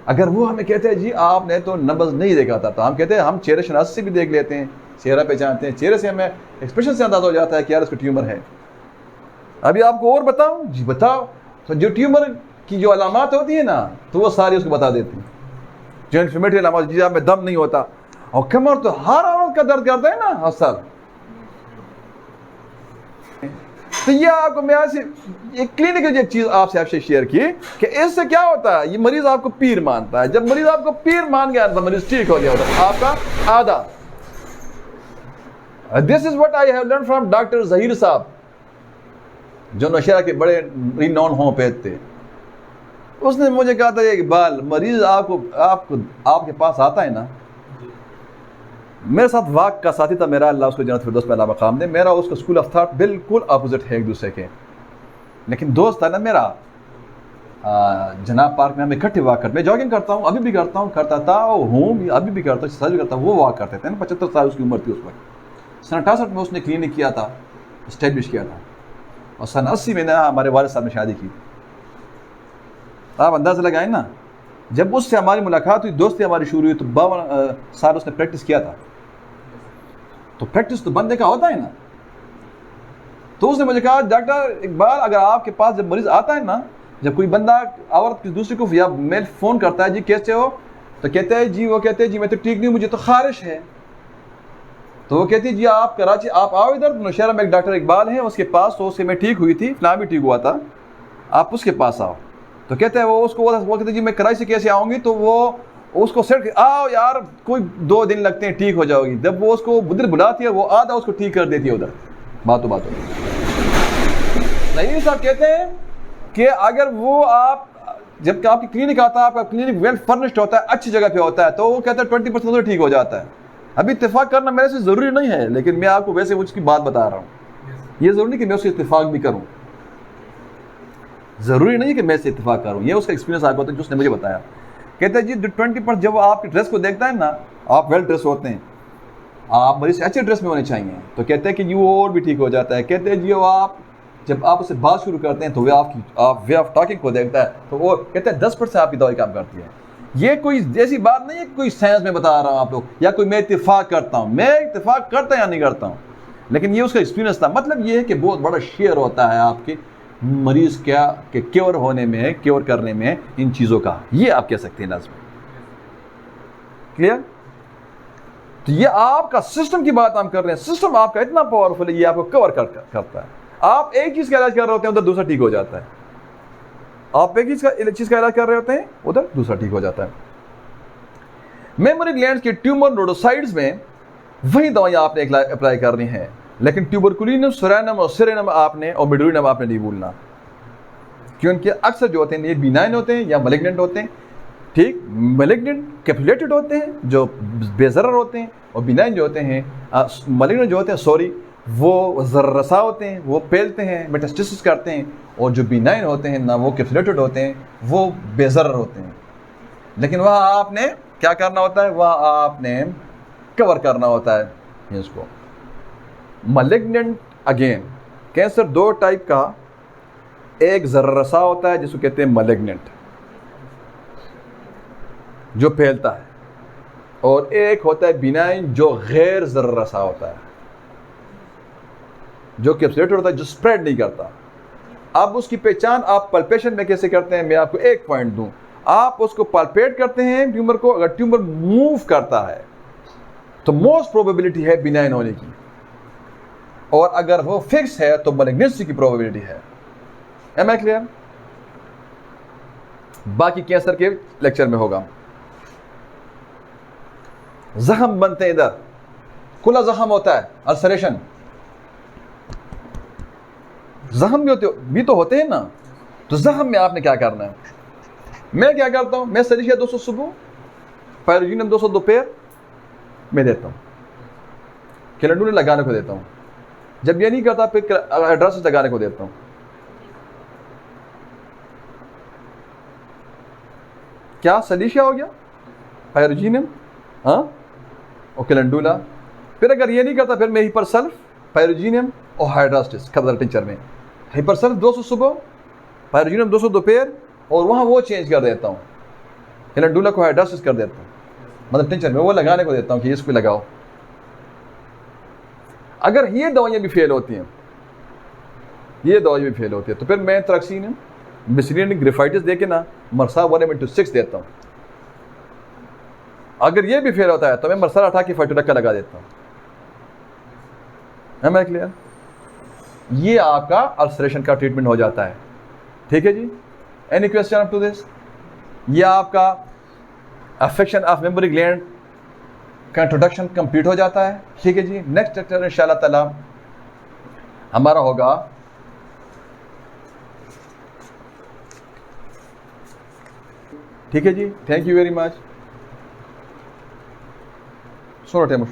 अगर वो हमें कहते हैं जी आपने तो नंबर नहीं देखा था, तो हम कहते हैं हम चेहरे शनाख्त से भी देख लेते हैं, चेहरा पहचानते हैं, चेहरे से हमें एक्सप्रेशन से अंदाजा हो जाता है कि यार इसको ट्यूमर है। अभी आपको और बताऊं? जी बताओ। तो जो ट्यूमर की जो अलामात होती है ना, तो वो सारी उसको बता देती हैं। जो इन्फर्मेटिव अलामात, जी आप में दम नहीं होता, और कमर तो हर औरत का दर्द करता है ना, हर साल तो ये आपको मैं आज एक क्लिनिकल एक चीज आपसे शेयर की कि इससे क्या होता है, ये मरीज आपको पीर मानता है। जब मरीज आपको पीर मान गया तो मरीज ठीक हो गया होता है आपका आधा। This is what I have learn from doctor Zaheer साहब, जो नौशहरा के बड़े रिनॉन होम्योपैथ थे। उसने मुझे कहा था इकबाल, मरीज आपके पास आता है ना, मेरे साथ वाक का साथी था मेरा, अल्लाह उसको जन्नत फिरदौस पे अला मकाम दे, मेरा उसका स्कूल ऑफ थॉट बिल्कुल अपोजिट है एक दूसरे के, लेकिन दोस्त था ना मेरा, जनाब पार्क में हम इकट्ठे वॉक करते, मैं जॉगिंग करता हूँ, अभी भी करता हूँ, करता था हूँ, अभी भी करता हूँ, सच भी करता हूँ। वो वॉक करते थे ना, 75 साल उसकी उम्र थी उस वक्त। सन 68 में उसने क्लिनिक किया था, इस्टेब्लिश किया था, और सन 80 में ना हमारे वालिद साहब ने शादी की। आप अंदाज़ा लगाएं ना, जब उससे हमारी मुलाकात हुई, दोस्ती हमारी शुरू हुई, तो 52 साल उसने प्रैक्टिस किया था। तो प्रैक्टिस तो बंदे का होता है ना। तो उसने मुझे कहा, डॉक्टर इकबाल, अगर आपके पास जब मरीज आता है ना, जब कोई बंदा औरत किसी दूसरे को या मेल फ़ोन करता है, जी कैसे हो, तो कहते हैं जी, वो कहते हैं जी मैं तो ठीक नहीं हूँ, मुझे तो खारिश है। तो वो कहती है जी आप कराची, आप आओ इधर, नौशहरा में एक डॉक्टर इकबाल है उसके पास, तो उससे मैं ठीक हुई थी, फलां भी ठीक हुआ था, आप उसके पास आओ। तो कहते हैं वो कहते जी मैं कराची से कैसे आऊँगी, तो वो उसको सेट, आओ यार, कोई 2 दिन लगते हैं, ठीक हो जाओगी। जब वो उसको उधर बुलाती है, वो आधा उसको ठीक कर देती है उधर, बातों नहीं। साहब कहते हैं कि अगर वो आप जब आपकी क्लिनिक आता है, आपका क्लिनिक वेल फर्निश्ड होता है, अच्छी जगह पे होता है, तो वो कहता है 20% तो ठीक हो जाता है। अभी इत्तेफाक करना मेरे से ज़रूरी नहीं है, लेकिन मैं आपको वैसे उसकी बात बता रहा हूँ। ये ज़रूरी नहीं कि मैं उससे इत्तेफाक भी करूँ, ज़रूरी नहीं है कि मैं इससे इत्तेफाक करूँ। ये उसका एक्सपीरियंस आपको होता है, जो उसने मुझे बताया। कहते हैं जी 20% जब आपकी ड्रेस को देखता है ना, आप वेल ड्रेस होते हैं, आप बड़ी अच्छे ड्रेस में होने चाहिए, तो कहते हैं कि जी वो और भी ठीक हो जाता है। कहते हैं जी आप जब आप उससे बात शुरू करते हैं, तो आप वे ऑफ टॉकिंग को देखता है, तो वो कहते हैं 10% आपकी दवाई काम करती है। ये कोई ऐसी बात नहीं है, कोई साइंस में बता रहा हूँ आप लोग, या कोई मैं इत्तेफाक करता हूँ, मैं इत्तेफाक करता या नहीं करता हूँ, लेकिन ये उसका एक्सपीरियंस था। मतलब ये है कि बहुत बड़ा शेयर होता है आपके मरीज क्या के क्योर होने में, क्योर करने में इन चीज़ों का, ये आप कह सकते हैं लाजमी। क्लियर? तो ये आपका सिस्टम की बात हम कर रहे हैं। सिस्टम आपका इतना पावरफुल है, ये आपको कवर करता है। आप एक चीज़ का इलाज कर रहे होते हैं, उधर दूसरा ठीक हो जाता है। आप एक चीज़ का इलाज कर रहे होते हैं, उधर दूसरा ठीक हो जाता है। मेमोरी ग्लैंड्स के ट्यूमर नोडोसाइड्स में वही दवाइयाँ आपने अप्लाई करनी है, लेकिन ट्यूबरकुलिनम, सुरैनम और सिरेनम आपने, और मिडोरिनम आपने नहीं भूलना, क्योंकि अक्सर जो होते हैं ये बिनाइन होते हैं या मलिग्नेंट होते हैं। ठीक, मलिग्नेंट कैप्सुलेटेड होते हैं जो बेज़रर होते हैं, और बिनाइन जो होते हैं, मलिग्नेंट जो होते हैं सॉरी, वो ज़र्रसा होते हैं, वो फैलते हैं, मेटास्टेसिस करते हैं। और जो बिनाइन होते हैं ना, वो कैप्सुलेटेड होते हैं, वो बेज़रर होते हैं। लेकिन वह आपने क्या करना होता है, वह आपने कवर करना होता है इसको। मलिग्नेंट अगेन कैंसर 2 टाइप का, एक ज़र्रसा होता है जिसको कहते हैं मलिग्नेंट जो फैलता है, और एक होता है बिनाइन जो गैर ज़र्रसा होता है, जो कैप्सुलेटेड होता है, जो स्प्रेड नहीं करता। अब उसकी पहचान आप पल्पेशन में कैसे करते हैं, मैं आपको एक पॉइंट दूं। आप उसको पल्पेट करते हैं ट्यूमर को, अगर ट्यूमर मूव करता है तो मोस्ट प्रोबेबिलिटी है बिनाइन होने की, और अगर वो फिक्स है तो मलिग्नेंसी की प्रोबेबिलिटी है। Am I clear? बाकी कैंसर के लेक्चर में होगा। जख्म बनते हैं, इधर खुला जख्म होता है, अल्सरेशन, जख्म भी तो होते हैं ना। तो जख्म में आपने क्या करना है, मैं क्या करता हूं, मैं सलीशिया 200 सुबह, पायरोजिनम 200 दोपहर में देता हूं, कैलेंडुला लगाने को देता हूं। जब ये नहीं करता फिर हाइड्रोसिस लगाने को देता हूं। क्या सलीशिया हो गया, पायरोजिनम, हाँ, और कैलेंडुला। फिर अगर ये नहीं करता फिर मैं हिपरसल्फ, पायरोजिनम और हाइड्रोसिस खबर टिंचर में, हिपरसल्फ 200 सुबह, पायरोजिनम 200 दोपहर, और वहाँ वो चेंज कर देता हूँ, कैलेंडुला को हाइड्रोसिस कर देता हूँ, मतलब टिंचर में वो लगाने को देता हूँ कि इसको लगाओ। अगर ये दवाइयाँ भी फेल होती हैं, ये दवाइयाँ भी फेल होती है, तो फिर मैं ट्रक्सीन, मिसलिनिक ग्रेफाइटिस दे के ना मरसा 1/6 देता हूँ। अगर ये भी फेल होता है तो मैं मरसा 8 की फाइटोडक्का लगा देता हूँ। है मैं क्लियर? ये आपका अल्सरेशन का ट्रीटमेंट हो जाता है। ठीक है जी, any question up to this? ये आपका अफेक्शन ऑफ मेमोरी ग्लैंड का इंट्रोडक्शन कंप्लीट हो जाता है। ठीक है जी, नेक्स्ट लेक्चर इंशाल्लाह ताला हमारा होगा ठीक है जी, थैंक यू वेरी मच। सुनो टेमुश